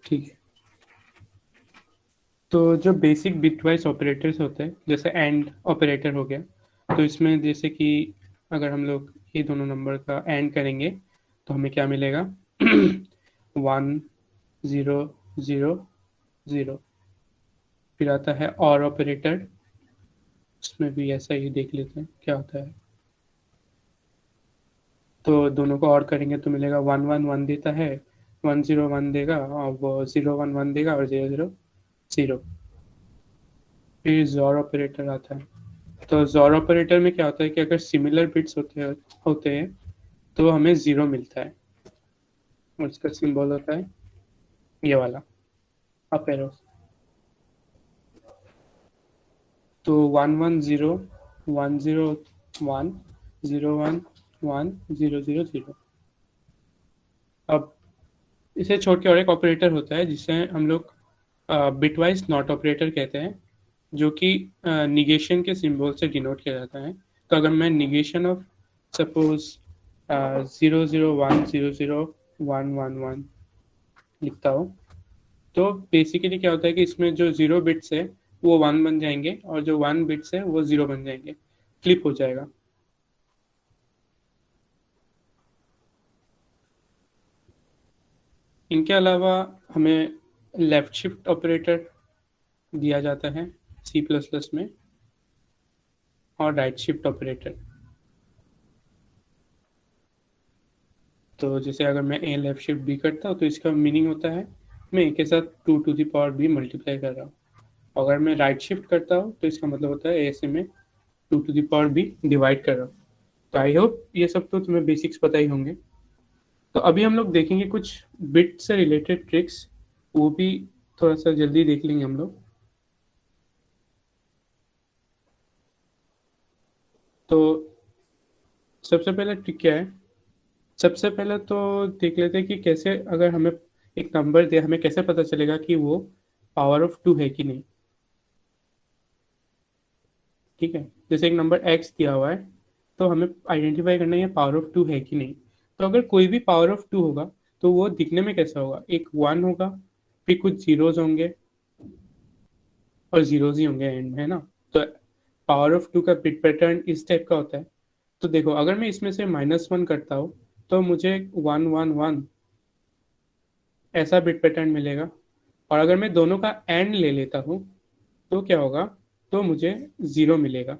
ठीक है। तो जो बेसिक बिटवाइज ऑपरेटर्स होते हैं, जैसे एंड ऑपरेटर हो गया, तो इसमें जैसे कि अगर हम लोग ये दोनों नंबर का एंड करेंगे तो हमें क्या मिलेगा? 1 0 0 0। फिर आता है और ऑपरेटर, उसमें भी ऐसा ही देख लेते हैं क्या होता है। तो दोनों को और करेंगे तो मिलेगा 1 1 1 देता है, 1 0 1 देगा, और वो 0 1 1 देगा, और 0 0 0। फिर जोर ऑपरेटर आता है। तो जोर ऑपरेटर में क्या होता है कि अगर सिमिलर बिट्स होते हैं तो हमें जीरो मिलता है, और इसका सिंबल होता है ये वाला, अप एरो। तो 1 1 0 1 0 1 0 1 1 0 0 0। अब इसे छोड़ के और एक ऑपरेटर होता है जिसे हम लोग बिटवाइज नॉट ऑपरेटर कहते हैं, जो कि निगेशन के सिंबल से डिनोट किया जाता है। तो अगर मैं निगेशन ऑफ सपोज 0 0 1 0 0 1 1 1 लिखता हूँ, तो बेसिकली क्या होता है कि इसमें जो जीरो बिट्स है वो वन बन जाएंगे, और जो वन बिट्स है वो जीरो बन जाएंगे, फ्लिप हो जाएगा। इनके अलावा हमें लेफ्ट शिफ्ट ऑपरेटर दिया जाता है C++ में, और राइट शिफ्ट ऑपरेटर। तो जैसे अगर मैं ए लेफ्ट शिफ्ट बी करता हूँ तो इसका मीनिंग होता है मैं ए के साथ 2 to the power b multiply कर रहा हूँ। अगर मैं राइट शिफ्ट करता हूँ तो इसका मतलब होता है ए से मैं 2 to the power b divide कर रहा हूँ। तो आई होप ये सब तो तुम्हें बेसिक्स पता ही होंगे। तो अभी हम लोग देखेंगे कुछ बिट से रिलेटेड ट्रिक्स, वो भी थोड़ा सा जल्दी देख लेंगे हम लोग। तो सबसे पहला ट्रिक क्या है? सबसे पहले तो देख लेते हैं कि कैसे, अगर हमें एक नंबर दे, हमें कैसे पता चलेगा कि वो पावर ऑफ टू है कि नहीं। ठीक है, जैसे एक नंबर x दिया हुआ है, तो हमें आइडेंटिफाई करना है ये पावर ऑफ टू है कि नहीं। तो अगर कोई भी पावर ऑफ टू होगा तो वो दिखने में कैसा होगा? एक वन होगा, फिर कुछ जीरोज होंगे, और जीरोज ही होंगे एंड में, है ना? तो पावर ऑफ टू का बिट पैटर्न इस टाइप का होता है। तो देखो, अगर मैं इसमें से -1 करता हूँ तो मुझे 1 1 1 ऐसा बिट पैटर्न मिलेगा। और अगर मैं दोनों का एंड ले लेता हूँ तो क्या होगा? तो मुझे जीरो मिलेगा।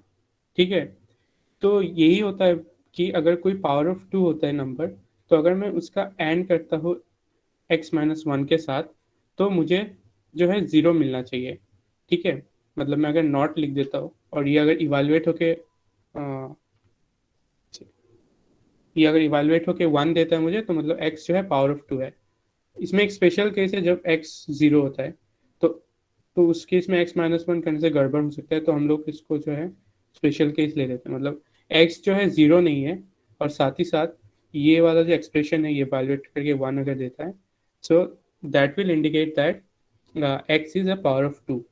ठीक है, तो यही होता है कि अगर कोई पावर ऑफ टू होता है नंबर, तो अगर मैं उसका एंड करता हूँ x-1 के साथ, तो मुझे जो है जीरो मिलना चाहिए। ठीक है, मतलब मैं अगर नॉट लिख देता हूँ और ये अगर इवेलुएट होके 1 देता है मुझे, तो मतलब x जो है पावर ऑफ टू है। इसमें एक स्पेशल केस है जब x जीरो होता है, तो उस केस में x-1 करने से गड़बड़ हो सकता है, तो हम लोग इसको जो है स्पेशल केस ले लेते हैं। मतलब x जो है जीरो नहीं है, और साथ ही साथ ये वाला जो एक्सप्रेशन है ये इवेलुएट करके 1 अगर देता है, so that will indicate that x is a power of two.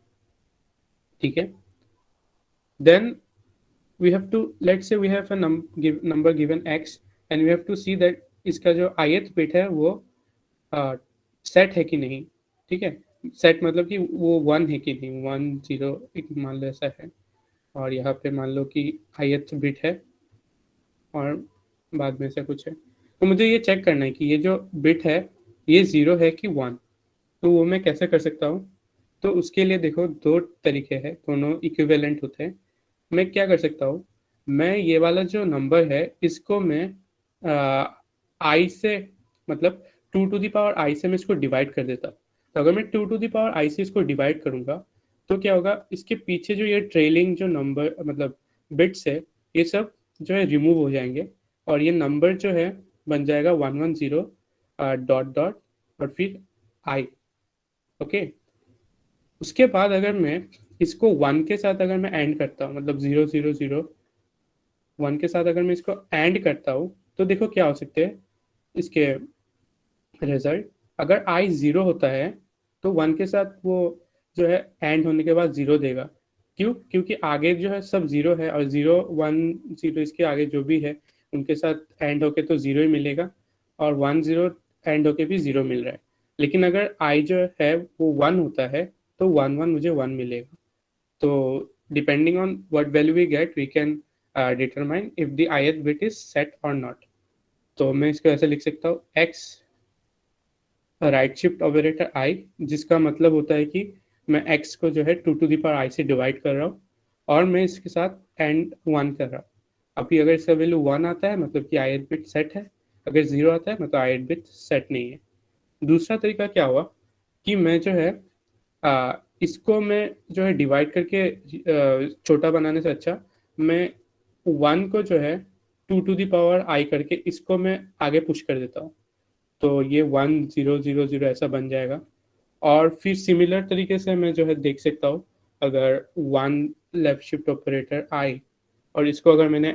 ठीक है, then we have to, let's say we have a number given x, and we have to see that इसका जो ith bit है वो set है कि नहीं। ठीक है, सेट मतलब कि वो वन है कि नहीं, 1 0 एक मान लो ऐसा है, और यहाँ पे मान लो कि ith बिट है, और बाद में से कुछ है। तो मुझे ये चेक करना है कि ये जो बिट है ये जीरो है कि वन। तो वो मैं कैसे कर सकता हूँ? तो उसके लिए देखो, दो तरीके हैं, दोनों इक्विवेलेंट होते हैं। मैं क्या कर सकता हूँ? मैं ये वाला जो नंबर है इसको मैं आई से, मतलब 2 to the power i से मैं इसको डिवाइड कर देता हूँ। तो अगर मैं 2 to the power i से इसको डिवाइड करूंगा तो क्या होगा? इसके पीछे जो ये ट्रेलिंग जो नंबर, मतलब बिट्स है, ये सब जो है रिमूव हो जाएंगे, और ये नंबर जो है बन जाएगा 1 1 0 डॉट डॉट और फिर आई। ओके, उसके बाद अगर मैं इसको वन के साथ अगर मैं एंड करता हूँ, मतलब 0 0 0 1 के साथ अगर मैं इसको एंड करता हूँ, तो देखो क्या हो सकते हैं इसके रिजल्ट। अगर आई जीरो होता है तो वन के साथ वो जो है एंड होने के बाद जीरो देगा। क्यों? क्योंकि आगे जो है सब जीरो है, और 0 1 0 इसके आगे जो भी है उनके साथ एंड होके तो जीरो ही मिलेगा, और 1 0 एंड होके भी जीरो मिल रहा है। लेकिन अगर आई जो है वो 1 होता है तो 1 1 मुझे 1 मिलेगा। तो depending on what value we get we can determine if the ith bit is set और नॉट। तो मैं इसको ऐसे लिख सकता हूँ x right shift operator i, जिसका मतलब होता है कि मैं x को जो है 2 to the power i से डिवाइड कर रहा हूँ और मैं इसके साथ एंड 1 कर रहा हूँ। अभी अगर इसका वैल्यू 1 आता है मतलब कि ith बिट सेट है, अगर 0 आता है मतलब ith बिट सेट नहीं है। दूसरा तरीका क्या हुआ कि मैं जो है इसको मैं जो है डिवाइड करके छोटा बनाने से अच्छा मैं 1 को जो है 2 to the power i करके इसको मैं आगे पुश कर देता हूँ। तो ये 1 0 0 0 ऐसा बन जाएगा। और फिर सिमिलर तरीके से मैं जो है देख सकता हूँ, अगर 1 लेफ्ट शिफ्ट ऑपरेटर आई और इसको अगर मैंने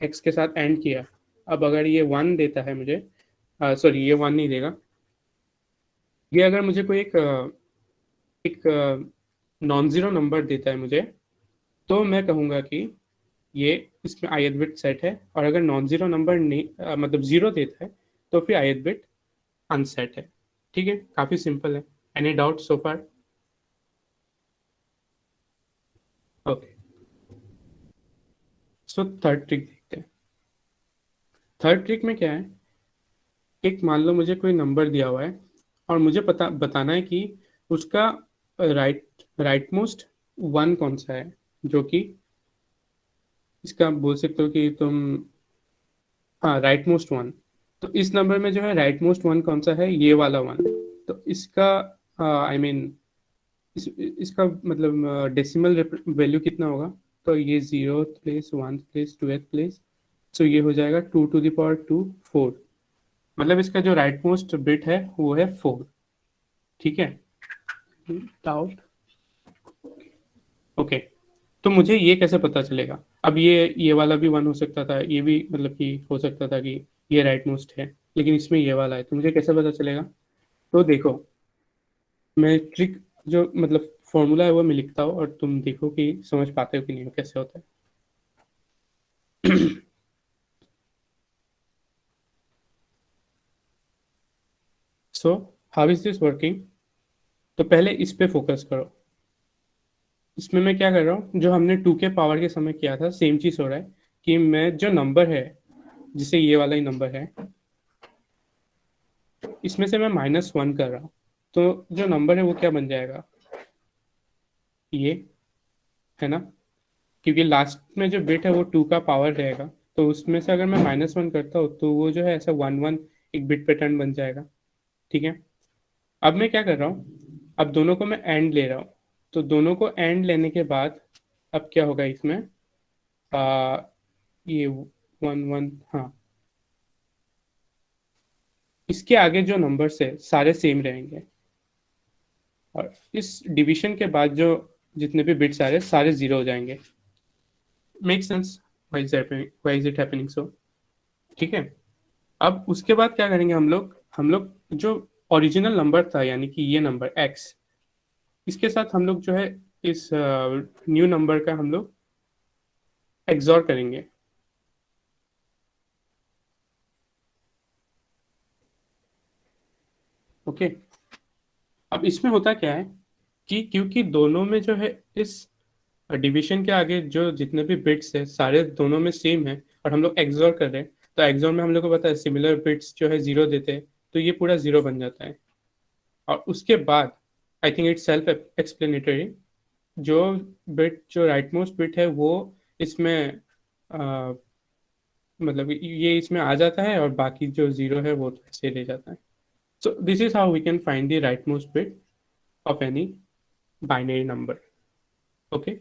x के साथ एंड किया, अब अगर ये 1 देता है मुझे, सॉरी ये 1 नहीं देगा, ये अगर मुझे कोई एक नॉन जीरो नंबर देता है मुझे, तो मैं कहूँगा कि ये इसमें ith बिट सेट है। और अगर नॉन जीरो नंबर नहीं मतलब 0 देता है तो फिर ith बिट अनसेट है। ठीक है, काफी सिंपल है। एनी डाउट सो फार? ओके, सो थर्ड ट्रिक देखते हैं। थर्ड ट्रिक में क्या है, एक मान लो मुझे कोई नंबर दिया हुआ है और मुझे पता बताना है कि उसका राइट मोस्ट 1 कौन सा है, जो कि इसका बोल सकते हो कि तुम, हाँ राइट मोस्ट 1। तो इस नंबर में जो है राइट मोस्ट 1 कौन सा है, ये वाला 1। तो इसका आई मीन इसका मतलब डेसिमल वैल्यू कितना होगा, तो ये 0th place 1th place 2th place, तो ये हो जाएगा 2 to the power 2 4। मतलब इसका जो राइट मोस्ट बिट है वो है 4। ठीक है, डाउट? ओके, तो मुझे ये कैसे पता चलेगा? अब ये वाला भी 1 हो सकता था, ये भी मतलब कि हो सकता था कि ये राइट मोस्ट है, लेकिन इसमें ये वाला है, तो मुझे कैसे पता चलेगा? तो देखो, मैं ट्रिक जो मतलब फॉर्मूला है वो मैं लिखता हूँ और तुम देखो कि समझ पाते हो कि नहीं हो कैसे होता है। So how is this working? तो पहले इस पे फोकस करो। इसमें मैं क्या कर रहा हूँ, जो हमने 2 के पावर के समय किया था सेम चीज हो रहा है कि मैं जो नंबर है, जिसे ये वाला ही नंबर है, इसमें से मैं -1 कर रहा हूँ। तो जो नंबर है वो क्या बन जाएगा, ये, है ना? क्योंकि लास्ट में जो बिट है वो 2 का पावर रहेगा, तो उसमें से अगर मैं -1 करता हूँ तो वो जो है ऐसा 1 1 एक बिट पैटर्न बन जाएगा। ठीक है, अब मैं क्या कर रहा हूँ, अब दोनों को मैं एंड ले रहा हूँ। तो दोनों को एंड लेने के बाद अब क्या होगा इसमें, आ, ये 1 1, हाँ, इसके आगे जो नंबर्स है सारे सेम रहेंगे और इस डिवीजन के बाद जो जितने भी बिट्स आ रहे हैं सारे 0 हो जाएंगे। Make sense? Why is it happening so? ठीक है, अब उसके बाद क्या करेंगे हम लोग जो ओरिजिनल नंबर था यानी कि ये नंबर x, इसके साथ हम लोग जो है इस न्यू नंबर का हम लोग एक्सॉर करेंगे। ओके, अब इसमें होता क्या है कि क्योंकि दोनों में जो है इस डिवीजन के आगे जो जितने भी बिट्स है सारे दोनों में सेम है और हम लोग एक्सॉर कर रहे हैं, तो एक्सॉर में हम लोग को पता है सिमिलर बिट्स जो है 0 देते हैं, तो ये पूरा 0 बन जाता है। और उसके बाद I think it's self explanatory, जो बिट जो राइट मोस्ट बिट है वो इसमें अ, मतलब ये इसमें आ जाता है और बाकी जो 0 है वो तो ऐसे ले जाता है। So this is how we can find the right most bit of any binary number. Okay,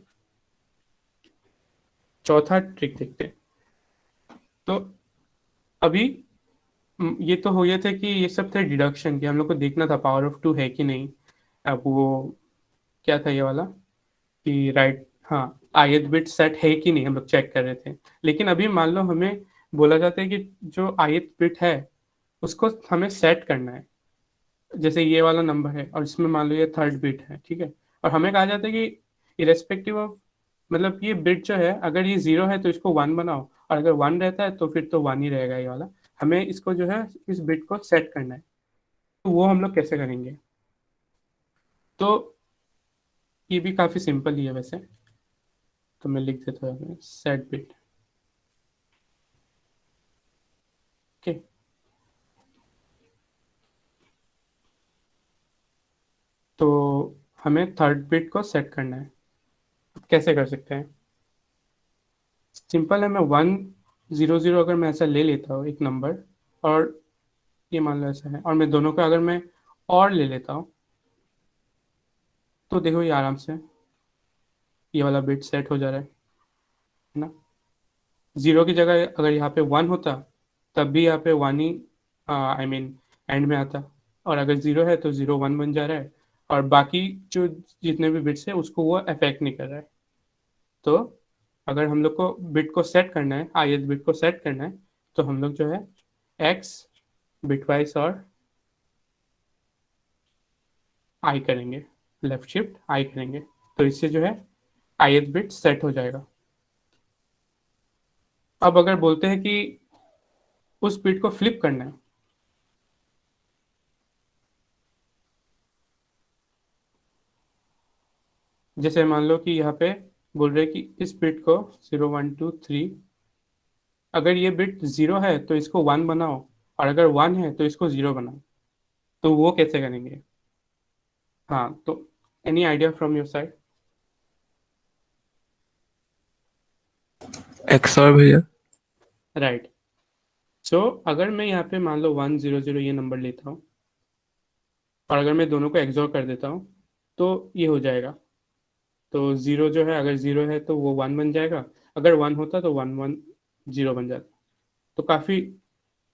चौथा ट्रिक देखते हैं। तो अभी ये तो हो गया था कि ये सब थे डिडक्शन की, हम लोग को देखना था पावर ऑफ 2 है कि नहीं। अब वो क्या था ये वाला कि राइट, हाँ, ith बिट सेट है कि नहीं हम लोग चेक कर रहे थे। लेकिन अभी मान लो हमें बोला जाता है कि जो ith बिट है उसको हमें सेट करना है। जैसे ये वाला नंबर है और इसमें मान लो ये थर्ड बिट है, ठीक है, और हमें कहा जाता है कि इरेस्पेक्टिव ऑफ, मतलब ये बिट जो है अगर ये 0 है तो इसको 1 बनाओ और अगर 1 रहता है तो फिर तो 1 ही रहेगा ये वाला। हमें इसको जो है इस बिट को सेट करना है। तो वो हम लोग कैसे करेंगे? तो ये भी काफ़ी सिंपल ही है वैसे, तो मैं लिख देता हूँ सेट बिट। ओके, तो हमें थर्ड बिट को सेट करना है। कैसे कर सकते हैं? सिंपल है, मैं 1 0 0 अगर मैं ऐसा ले लेता हूँ एक नंबर, और ये मान लो ऐसा है, और मैं दोनों का अगर मैं और ले लेता हूँ, तो देखो ये आराम से ये वाला बिट सेट हो जा रहा है ना। जीरो की जगह अगर यहाँ पे 1 होता, तब भी यहाँ पे 1 ही आई मीन एंड में आता, और अगर 0 है तो 0 1 बन जा रहा है, और बाकी जो जितने भी बिट्स है उसको वो अफेक्ट नहीं कर रहा है। तो अगर हम लोग को बिट को सेट करना है, ith बिट को सेट करना है, तो हम लोग जो है x बिटवाइज और आई करेंगे, लेफ्ट शिफ्ट आई करेंगे, तो इससे जो है ith बिट सेट हो जाएगा। अब अगर बोलते हैं कि उस बिट को फ्लिप करना है, जैसे मान लो कि यहाँ पे बोल रहे हैं कि इस बिट को 0 1 2 3, अगर ये बिट 0 है तो इसको 1 बनाओ, और अगर 1 है तो इसको 0 बनाओ। तो वो कैसे करेंगे? हाँ, तो any idea from your side? XOR भैया। राइट। सो अगर मैं यहाँ पे मान लो 1 0 0 ये नंबर लेता हूँ, और अगर मैं दोनों को एक्सोर कर देता हूँ, तो ये हो जाएगा। तो जीरो जो है, अगर जीरो है तो वो 1 बन जाएगा, अगर 1 होता तो 1 1 0 बन जाता। तो काफ़ी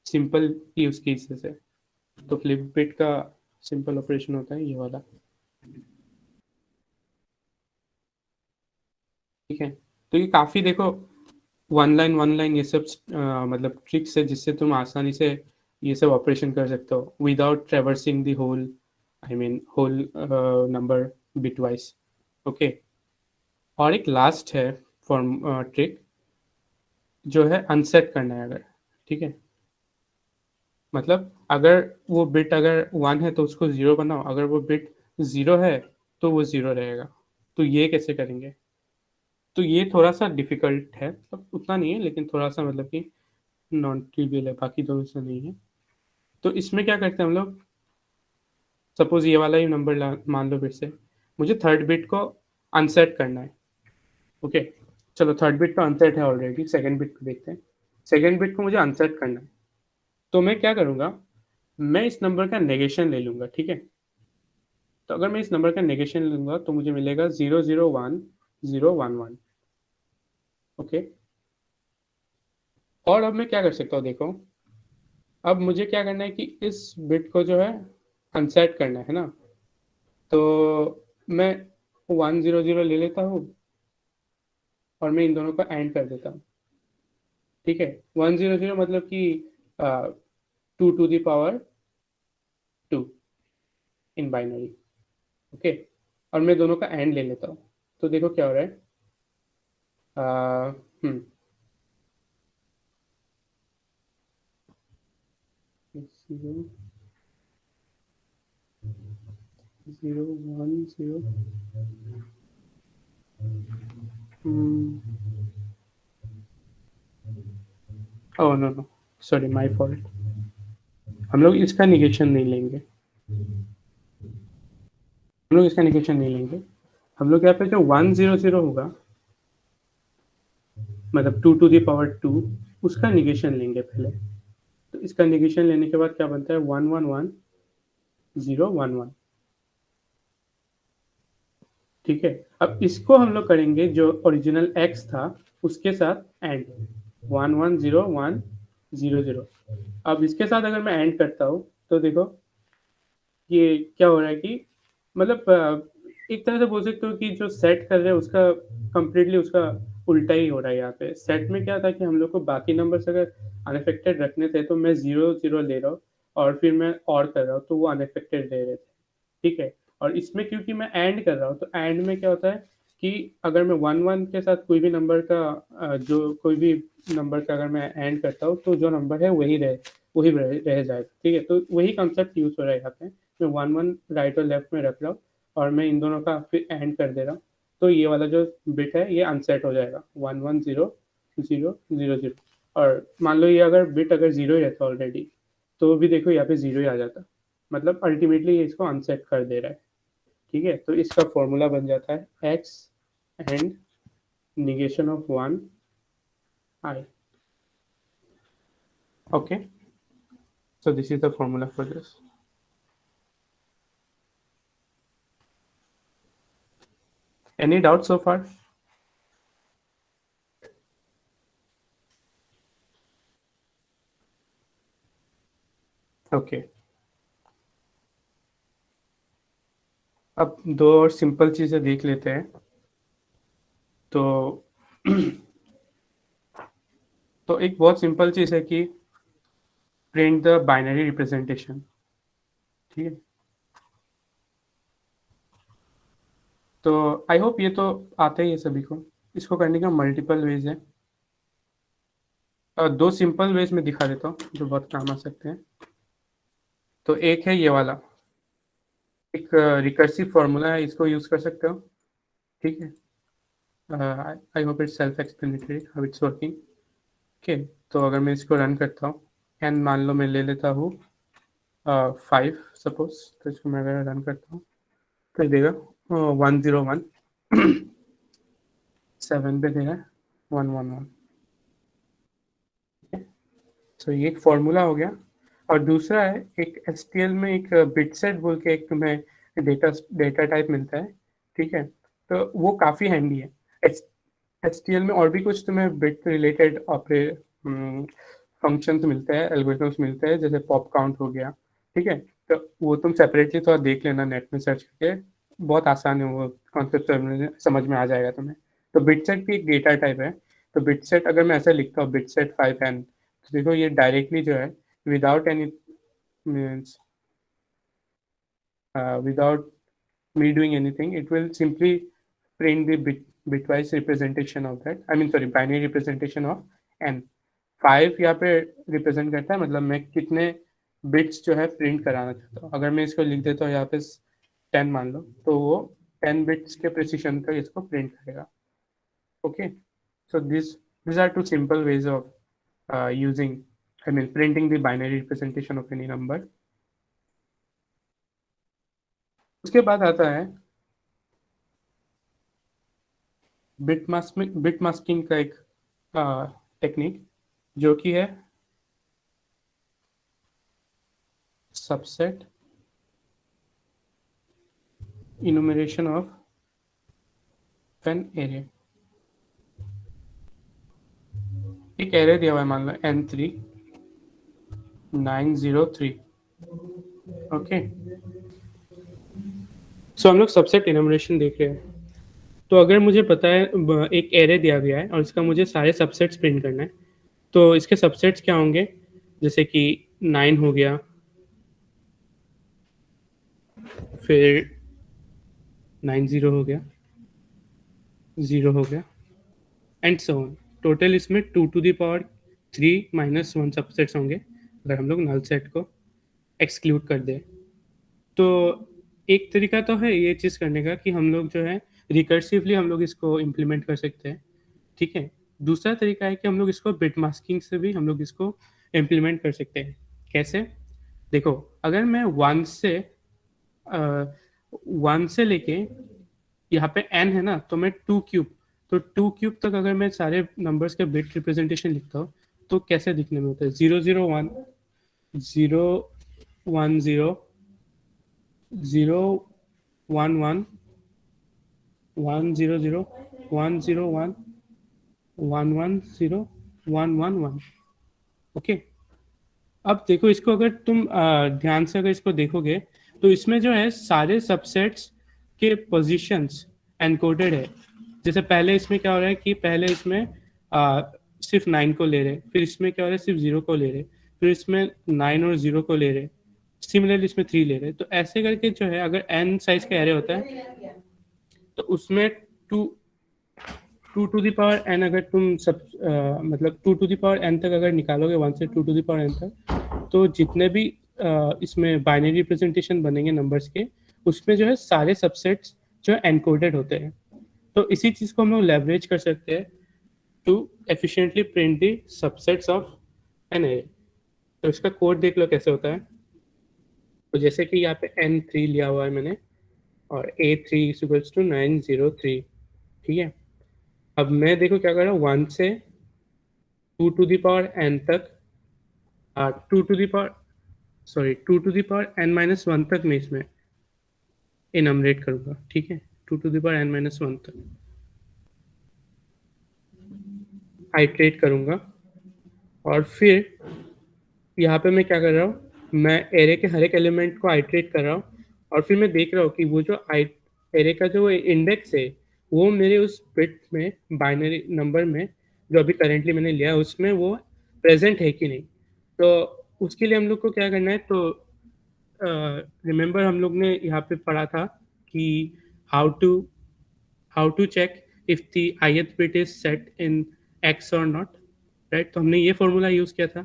सिंपल ही उसकी केसेस है। तो फ्लिप बिट का सिंपल ऑपरेशन होता है ये वाला। ठीक है, तो ये काफ़ी देखो, वन लाइन ये सब मतलब ट्रिक्स है जिससे तुम आसानी से ये सब ऑपरेशन कर सकते हो without traversing the whole, I mean whole number bit wise. Okay, और एक लास्ट है फॉर्म ट्रिक, जो है अनसेट करना है अगर। ठीक है, मतलब अगर वो बिट अगर 1 है तो उसको 0 बनाओ, अगर वो बिट 0 है तो वो 0 रहेगा। तो ये कैसे करेंगे? तो ये थोड़ा सा डिफिकल्ट है, मतलब उतना नहीं है लेकिन थोड़ा सा, मतलब कि नॉन ट्रिवियल है, बाकी दोनों से नहीं है। तो इसमें क्या करते हैं हम लोग, सपोज ये वाला ही नंबर मान लो, फिर से मुझे थर्ड बिट को अनसेट करना है। ओके, चलो थर्ड बिट तो अनसेट है ऑलरेडी, सेकंड बिट को देखते हैं। सेकंड बिट को मुझे अनसेट करना है, तो मैं क्या करूँगा, मैं इस नंबर का नेगेशन ले लूँगा। ठीक है, तो अगर मैं इस नंबर का नेगेशन लूँगा तो मुझे मिलेगा 0 0 1 0 1 1। ओके, और अब मैं क्या कर सकता हूँ देखो, अब मुझे क्या करना है कि इस बिट को जो है अनसेट करना है ना, तो मैं 1 0 0 ले लेता हूँ, और मैं इन दोनों को एंड कर देता हूँ। ठीक है, 1 0 0 मतलब कि 2 to the power 2 in binary. Okay, और मैं दोनों का एंड ले लेता हूँ, तो देखो क्या हो रहा है। Hmm, 0 0 1 0। Oh no no, sorry, my fault. हम लोग इसका निगेशन नहीं लेंगे, हम लोग इसका निगेशन नहीं लेंगे। हम लोग यहाँ पे जो 1 0 0 होगा, मतलब 2 to the power 2, उसका निगेशन लेंगे पहले। तो इसका निगेशन लेने के बाद क्या बनता है, 1 1 1 0 1 1। ठीक है, अब इसको हम लोग करेंगे जो ओरिजिनल x था उसके साथ एंड, 1 1 0 1 0 0। अब इसके साथ अगर मैं एंड करता हूँ, तो देखो ये क्या हो रहा है कि, मतलब एक तरह से बोल सकते हो कि जो सेट कर रहे हैं उसका कंप्लीटली उसका उल्टा ही हो रहा है। यहाँ पे सेट में क्या था कि हम लोग को बाकी नंबर्स अगर अनअफेक्टेड रखने थे, तो मैं 0 0 ले रहा हूँ, और फिर मैं और कर रहा हूँ तो वो अनअफेक्टेड ले रहे थे। ठीक है, और इसमें क्योंकि मैं एंड कर रहा हूँ, तो एंड में क्या होता है कि अगर मैं 1 1 के साथ कोई भी नंबर का जो कोई भी नंबर का अगर मैं एंड करता हूँ, तो जो नंबर है वही रहे, वही रह जाएगा। ठीक है, तो वही कंसेप्ट यूज हो रहा है यहाँ पे। मैं 1 1 राइट और लेफ्ट में रख रहा हूँ और मैं इन दोनों का फिर एंड कर दे रहा हूँ, तो ये वाला जो बिट है ये अनसेट हो जाएगा 1 1 0 0 0 0। और मान लो ये अगर बिट अगर जीरो ही रहता ऑलरेडी, तो भी देखो यहाँ पे जीरो ही आ जाता, मतलब अल्टीमेटली ये इसको अनसेट कर दे रहा है। ठीक है, तो इसका फॉर्मूला बन जाता है x and negation of 1 I. Okay, so this is the formula for this. Any doubts so far? Okay, अब दो और सिंपल चीजें देख लेते हैं। तो तो एक बहुत सिंपल चीज है कि प्रिंट द बाइनरी रिप्रेजेंटेशन। ठीक है, तो आई होप ये तो आता ही है सभी को। इसको करने का मल्टीपल वेज है, दो सिंपल वेज में दिखा देता हूँ जो बहुत काम आ सकते हैं। तो एक है ये वाला, एक रिकर्सिव फॉर्मूला है, इसको यूज कर सकते हो। ठीक है, I hope it's self explanatory how it's working. Okay, तो अगर मैं इसको रन करता हूँ, एन मान लो मैं ले लेता हूँ 5 सपोज, तो इसको मैं अगर रन करता हूँ तो देगा 1 0 1 7 पे देगा 1 1 1। तो ये एक फॉर्मूला हो गया। और दूसरा है एक STL में एक बिट सेट बोल के एक तुम्हें डेटा डेटा टाइप मिलता है। ठीक है, तो वो काफ़ी हैंडी है। STL में और भी कुछ तुम्हें बिट रिलेटेड फंक्शंस मिलते हैं, एल्गोरिथम्स मिलते हैं, जैसे पॉप काउंट हो गया। ठीक है, तो वो तुम सेपरेटली थोड़ा देख लेना, नेट में सर्च करके, बहुत आसान है वो कॉन्सेप्ट, समझ में आ जाएगा तुम्हें। तो बिट सेट भी एक डेटा टाइप है। तो बिट सेट अगर मैं ऐसा लिखता हूँ बिट सेट 5n, तो देखो ये डायरेक्टली जो है without any means without me doing anything, it will simply print the bitwise representation of that, I mean sorry, binary representation of n। 5 यहाँ पे रिप्रेजेंट करता है, मतलब मैं कितने बिट्स जो है प्रिंट कराना चाहता हूँ। अगर मैं इसको लिख देता हूँ यहाँ पे 10 मान लो, तो वो 10 बिट्स के प्रिसीशन तक इसको प्रिंट करेगा। Okay, so these are two simple ways of using, I mean printing the binary representation of any number। उसके बाद आता है बिट मास्किंग का एक टेक्निक, जो कि है subset enumeration of an array. एक एरे दिया हुआ है, मान लो N3 903। ओके, सो हम लोग सबसेट इनुमरेशन देख रहे हैं। तो अगर मुझे पता है एक एरे दिया गया है और इसका मुझे सारे सबसेट्स प्रिंट करना है, तो इसके सबसेट्स क्या होंगे? जैसे कि 9 हो गया, फिर 90 हो गया, 0 हो गया, एंड सो ऑन। टोटल इसमें 2⁻³ - 1 सबसेट्स होंगे अगर हम लोग नल सेट को एक्सक्लूड कर दें। तो एक तरीका तो है ये चीज़ करने का कि हम लोग जो है रिकर्सिवली हम लोग इसको इम्प्लीमेंट कर सकते हैं। ठीक है, दूसरा तरीका है कि हम लोग इसको बिट मास्किंग से भी हम लोग इसको इम्प्लीमेंट कर सकते हैं। कैसे? देखो, अगर मैं 1 से लेके यहाँ पे n है ना, तो मैं 2³ तो 2³ तक अगर मैं सारे नंबर्स के बिट रिप्रेजेंटेशन लिखता हूँ, तो कैसे दिखने में होता है? 0 0 1 0 1 0 0 1 1 1 0 0 1 0 1 1 1 0 1 1 1। ओके, अब देखो इसको अगर तुम ध्यान से अगर इसको देखोगे, तो इसमें जो है सारे सबसेट्स के पोजीशंस एनकोडेड है। जैसे पहले इसमें क्या हो रहा है कि पहले इसमें सिर्फ 9 को ले रहे, फिर इसमें क्या हो रहा है सिर्फ 0 को ले रहे, फिर इसमें 9 और 0 को ले रहे, सिमिलरली इसमें 3 ले रहे। तो ऐसे करके जो है अगर n साइज का एरे होता है, तो उसमें to two to the power n अगर तुम सब मतलब two to the power n तक अगर निकालोगे, 1 से two to the power n तक, तो जितने भी इसमें बाइनरी रिप्रेजेंटेशन बनेंगे नंबर्स के, उसमें जो है सारे सबसेट्स जो है एनकोडेड होते हैं। तो इसी चीज़ को हम लोग लेवरेज कर सकते हैं to efficiently print the subsets of an array. तो इसका कोड देख लो कैसे होता है। तो जैसे कि यहाँ पे n3 लिया हुआ है मैंने, और a3 इक्वल्स टू 903, ठीक है। अब मैं देखो क्या कर रहा हूँ, 1 से 2 टू द पावर n तक, 2 to the power, sorry 2 to the power n-1 तक मैं इसमें इनमरेट करूँगा, ठीक है। 2 टू द पावर n-1 तक आइट्रेट करूँगा, और फिर यहाँ पे मैं क्या कर रहा हूँ, मैं एरे के हर एक एलिमेंट को आइट्रेट कर रहा हूँ, और फिर मैं देख रहा हूँ कि वो जो एरे का जो इंडेक्स है वो मेरे उस बिट में, बाइनरी नंबर में जो अभी करेंटली मैंने लिया है उसमें वो प्रेजेंट है कि नहीं। तो उसके लिए हम लोग को क्या करना है, तो रिमेंबर हम लोग ने यहाँ पे पढ़ा था कि how to check if the ith bit is set in x or not, right. तो हमने ये फॉर्मूला यूज किया था,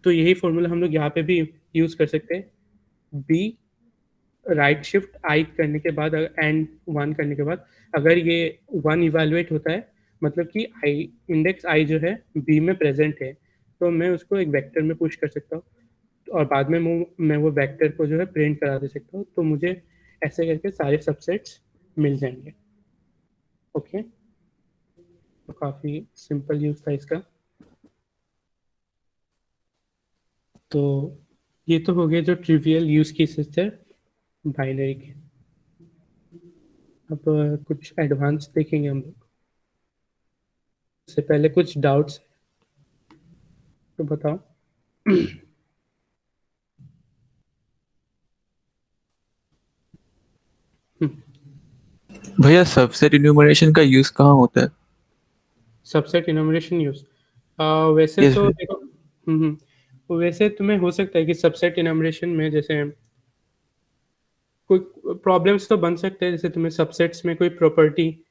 तो यही फॉर्मूला हम लोग यहाँ पे भी यूज कर सकते हैं। बी राइट शिफ्ट आई करने के बाद, एंड 1 करने के बाद, अगर ये 1 इवेलुएट होता है, मतलब कि आई इंडेक्स आई जो है बी में प्रेजेंट है, तो मैं उसको एक वेक्टर में पुश कर सकता हूँ, और बाद में मैं वो वेक्टर को जो है प्रिंट करा दे सकता हूँ। तो मुझे ऐसे करके सारे सबसेट्स मिल जाएंगे। ओके, तो काफ़ी सिंपल यूज था इसका। तो ये तो हो गया जो ट्रिवियल यूज केसेस थे बाइनरी के। अब कुछ एडवांस देखेंगे हम लोग। इससे पहले कुछ डाउट्स तो बताओ। भैया सबसेट इन्यूमरेशन का यूज कहाँ होता है? सबसेट इनोमिनेशन यूज, वैसे यस तो भैया। देखो, वैसे तुम्हें हो सकता है कि सबसेट इनोमिनेशन में जैसे कोई प्रॉब्लम्स तो बन सकते हैं, जैसे तुम्हें सबसेट्स में कोई प्रॉपर्टी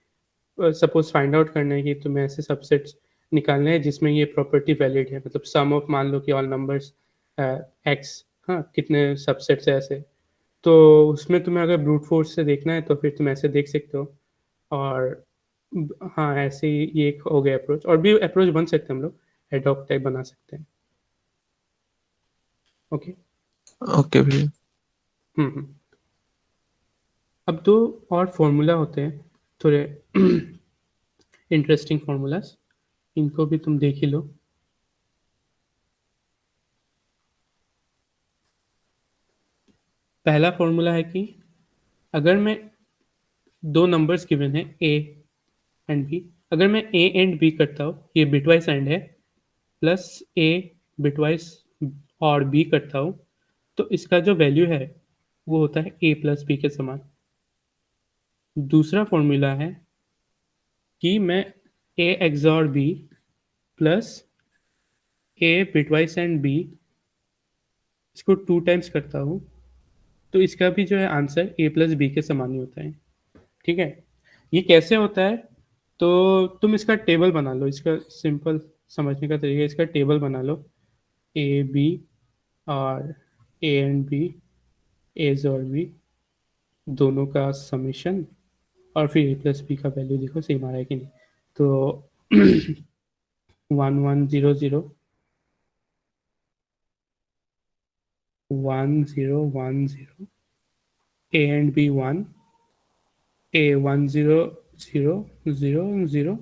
सपोज फाइंड आउट करना है कि तुम्हें ऐसे सबसेट्स निकालने हैं जिसमें ये प्रॉपर्टी वैलिड है, मतलब सम ऑफ, मान लो कि ऑल नंबर्स एक्स, हाँ कितने सबसेट्स है ऐसे। तो उसमें तुम्हें अगर ब्रूट फोर्स से देखना है तो फिर तुम ऐसे देख सकते हो। और हाँ, ऐसे ही ये एक हो गया अप्रोच, और भी अप्रोच बन सकते हैं, हम लोग एडॉक टाइप बना सकते हैं। ओके। ओके भैया। हम्म। अब दो और फॉर्मूला होते हैं थोड़े इंटरेस्टिंग फार्मूलाज, इनको भी तुम देख ही लो। पहला फॉर्मूला है कि अगर मैं दो नंबर्स गिवन है ए एंड बी, अगर मैं ए एंड बी करता हूँ, ये बिटवाइज एंड है, प्लस ए बिटवाइज और बी करता हूँ, तो इसका जो वैल्यू है वो होता है ए प्लस बी के समान। दूसरा फॉर्मूला है कि मैं a xor b plus a bitwise and b, इसको 2 टाइम्स करता हूँ, तो इसका भी जो है आंसर ए प्लस बी के समान ही होता है, ठीक है। ये कैसे होता है, तो तुम इसका टेबल बना लो, इसका सिंपल समझने का तरीका, इसका टेबल बना लो, ए बी और ए एंड बी, एज और बी दोनों का समीशन, और फिर ए प्लस बी का वैल्यू देखो सेम आ रहा है कि नहीं। तो 1100, 1010, ए एंड बी 1, ए 10000, 111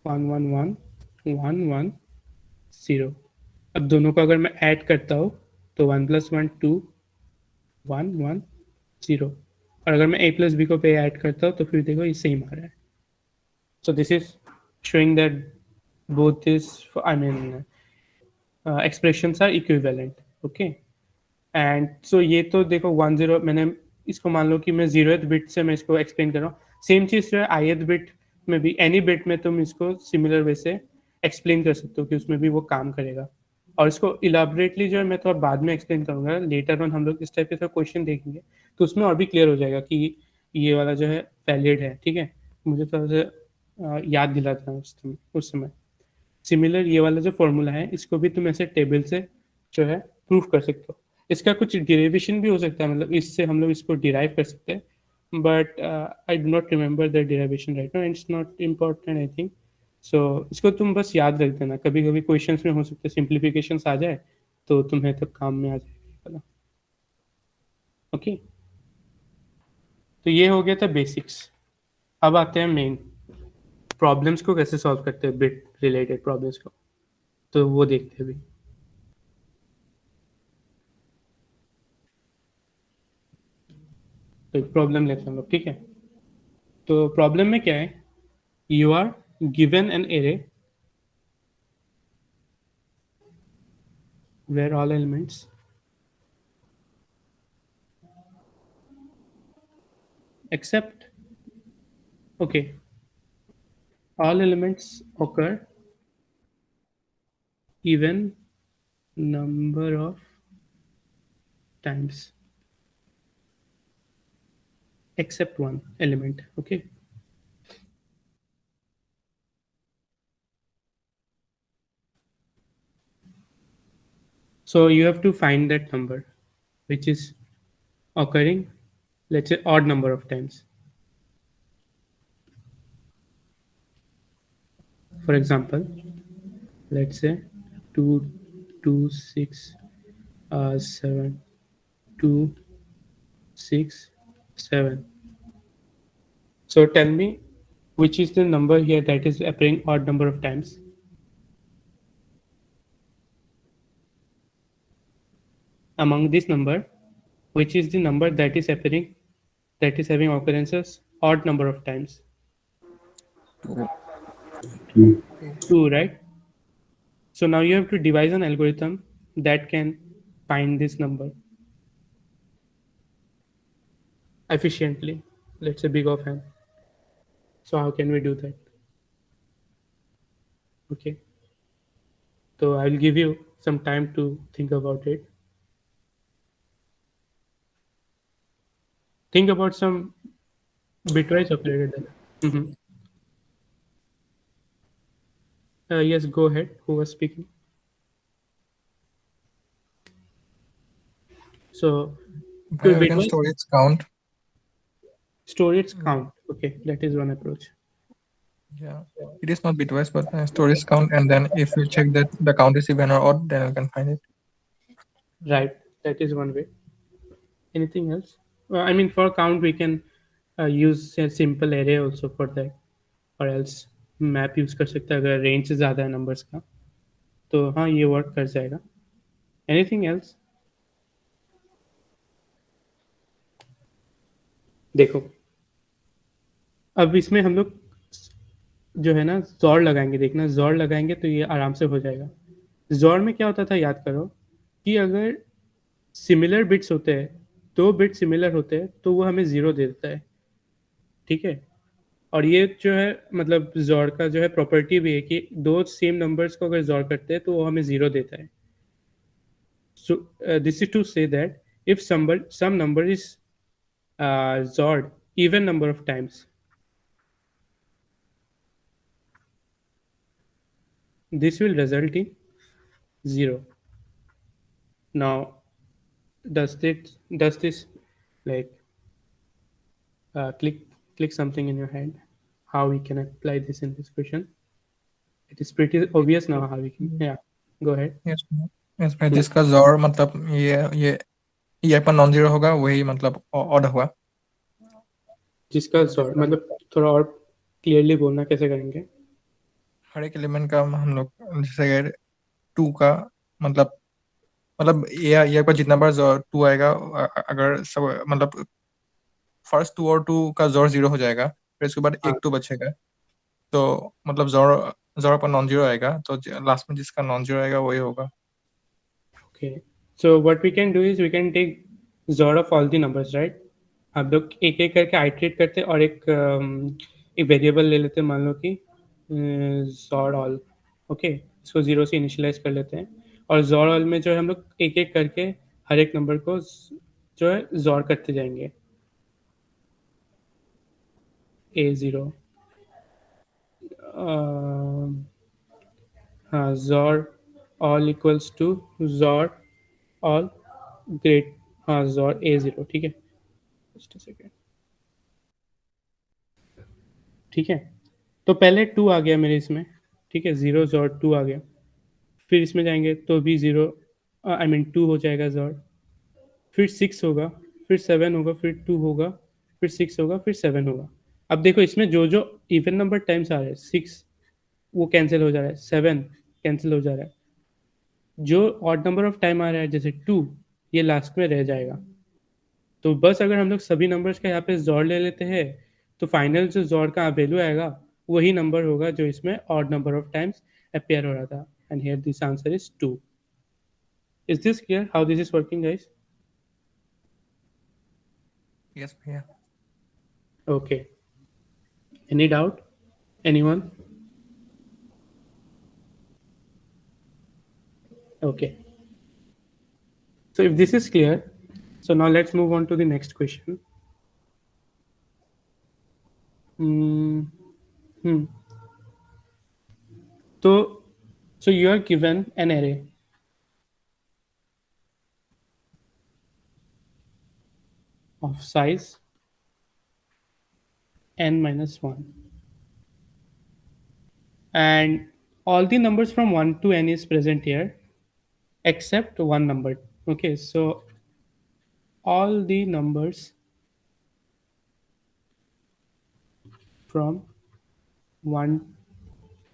110। अब दोनों को अगर मैं ऐड करता हूँ तो 1+1 2, 110, और अगर मैं ए प्लस बी को पे ऐड करता हूँ तो फिर देखो ये सेम आ रहा है। So this is showing that both this, I mean, expressions are equivalent. Okay, and so ये तो देखो 10, मैंने इसको मान लो कि मैं 0th बिट से मैं इसको एक्सप्लेन कर रहा हूँ। सेम चीज़ जो है ith बिट में भी, एनी बिट में तुम इसको सिमिलर वे से एक्सप्लेन कर सकते हो कि उसमें भी वो काम करेगा। और इसको इलाबरेटली जो है मैं थोड़ा बाद में एक्सप्लेन करूंगा, लेटर ऑन हम लोग इस टाइप के थोड़ा क्वेश्चन देखेंगे तो उसमें और भी क्लियर हो जाएगा कि ये वाला जो है वैलिड है, ठीक है। मुझे थोड़ा सा याद दिलाता हूँ उस समय। सिमिलर ये वाला जो फॉर्मूला है इसको भी तुम ऐसे टेबल से जो है प्रूफ कर सकते हो। इसका कुछ डेरिवेशन भी हो सकता है, मतलब इससे हम लोग इसको डिराइव कर सकते हैं, but I do not remember the derivation right now, it's not important I think. So इसको तुम बस याद रख देना, कभी कभी क्वेश्चंस में हो सकता है सिंप्लीफिकेशन आ जाए तो तुम्हें तब काम में आ जाएगा। ओके, तो ये हो गया था बेसिक्स। अब आते हैं मेन प्रॉब्लम्स को कैसे सॉल्व करते हैं, बिट रिलेटेड प्रॉब्लम्स को, तो वो देखते हैं अभी। तो एक प्रॉब्लम लेते हैं हम लोग, ठीक है। तो प्रॉब्लम में क्या है, you are given an array where all elements except, okay, all elements occur even number of times except one element, okay. So you have to find that number which is occurring, let's say odd number of times. For example, let's say 2 2 6 7 2 6 7. So tell me which is the number here that is appearing odd number of times. Among this number, which is the number that is appearing, that is having occurrences odd number of times? 2, right? So now you have to devise an algorithm that can find this number efficiently. Let's say big of n. So how can we do that? Okay. So I will give you some time to think about it. Think about some bitwise operator. Mm-hmm. Yes, go ahead. Who was speaking? So to We can bitwise store its count. storage count. Okay, that is one approach. Yeah, it is not bitwise, but storage count. And then if we check that the count is even or odd, then we can find it. Right, that is one way. Anything else? I mean, for count, we can use a simple array also for that, or else map use कर सकते हैं अगर range ज़्यादा है numbers का, तो हाँ ये work कर जाएगा. Anything else? देखो, अब इसमें हम लोग जो है ना जोर लगाएंगे, देखना जोर लगाएंगे तो ये आराम से हो जाएगा. जोर में क्या होता था याद करो कि अगर सिमिलर बिट्स होते हैं, दो बिट सिमिलर होते हैं तो वो हमें जीरो दे देता है, ठीक है. और ये जो है मतलब जोर का जो है प्रॉपर्टी भी है कि दो सेम नंबर्स को अगर जोर करते हैं तो वो हमें जीरो देता है. So this is to say that if some number is xored even number of times, this will result in 0. Now does this like click something in your head how we can apply this in this question? It is pretty obvious now how we can. Yeah, go ahead. Yes, इसमें जिसका जोर मतलब ये पर non zero होगा वही मतलब odd हुआ. जिसका जोर मतलब थोड़ा और क्लियरली बोलना कैसे करेंगे? हर एक एलिमेंट का हम लोग जैसे 2 का मतलब ये पर जितना बार टू आएगा अगर सब मतलब फर्स्ट 2 और 2 का जोर 0 हो जाएगा, फिर इसके बाद हाँ. एक 2 बचेगा, तो मतलब जोर पर नॉन जीरो आएगा, तो लास्ट में जिसका नॉन जीरो आएगा वही होगा. Okay, so what we can do is we can take zor of all the numbers, right? हम लोग एक एक करके आइटरेट करते हैं और एक वेरिएबल ले लेते हैं, मान लो कि zor all. ओके, इसको जीरो से इनिशियलाइज कर लेते हैं और zor all में जो है हम लोग एक एक करके हर एक नंबर को जो है जोर करते जाएंगे. A0 हाँ zor all equals to zor all great, हाँ zor a0, ठीक है, जस्ट अ सेकेंड, ठीक है। तो पहले 2 आ गया मेरे इसमें, ठीक है, 0 zor 2 आ गया, फिर इसमें जाएंगे तो भी 0, आई मीन 2 हो जाएगा zor, फिर 6 होगा, फिर 7 होगा, फिर 2 होगा, फिर 6 होगा, फिर 7 होगा। अब देखो इसमें जो जो इवन नंबर टाइम्स आ रहे हैं, 6 वो कैंसिल हो जा रहा है, 7 कैंसिल हो जा रहा है, जो ऑड नंबर ऑफ टाइम आ रहा है जैसे 2, ये लास्ट में रह जाएगा। तो बस अगर हम लोग सभी नंबर्स का यहाँ पे जोड़ ले लेते हैं तो फाइनल जो जोड़ का वैल्यू आएगा वही नंबर होगा जो इसमें odd number of times appear हो रहा था, and here this answer is 2। Is this clear how this is working guys? Yes भैया। Okay, any doubt, anyone? Okay, so if this is clear, so now let's move on to the next question. Hmm. So you are given an array of size n minus 1, and all the numbers from 1 to n is present here except one number. Okay, so all the numbers from 1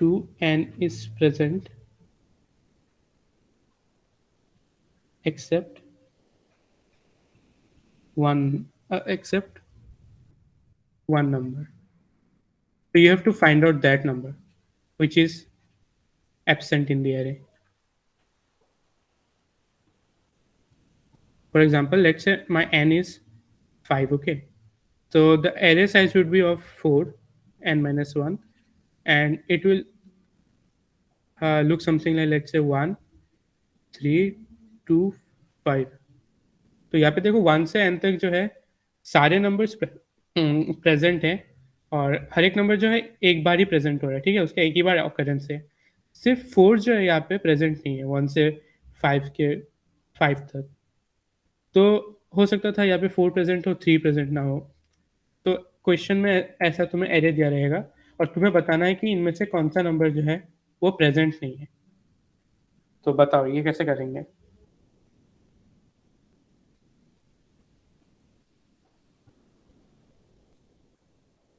to n is present except one number. So you have to find out that number which is absent in the array. For example, let's say my n is 5, okay? So the array size would be of 4, n minus 1, and it will look something like, let's say 1, 3, 2, 5. तो यहाँ पे देखो 1 से n तक जो है सारे numbers present हैं, और हर एक नंबर जो है एक बार ही प्रेजेंट हो रहा है, ठीक है, उसका एक ही बार ऑकरेंस है। सिर्फ 4 जो है यहाँ पे प्रेजेंट नहीं है 1 से 5 तक। तो हो सकता था यहाँ पे 4 प्रेजेंट हो, 3 प्रेजेंट ना हो। तो क्वेश्चन में ऐसा तुम्हें एरे दिया रहेगा और तुम्हें बताना है कि इनमें से कौन सा नंबर जो है वो प्रेजेंट नहीं है। तो बताओ ये कैसे करेंगे?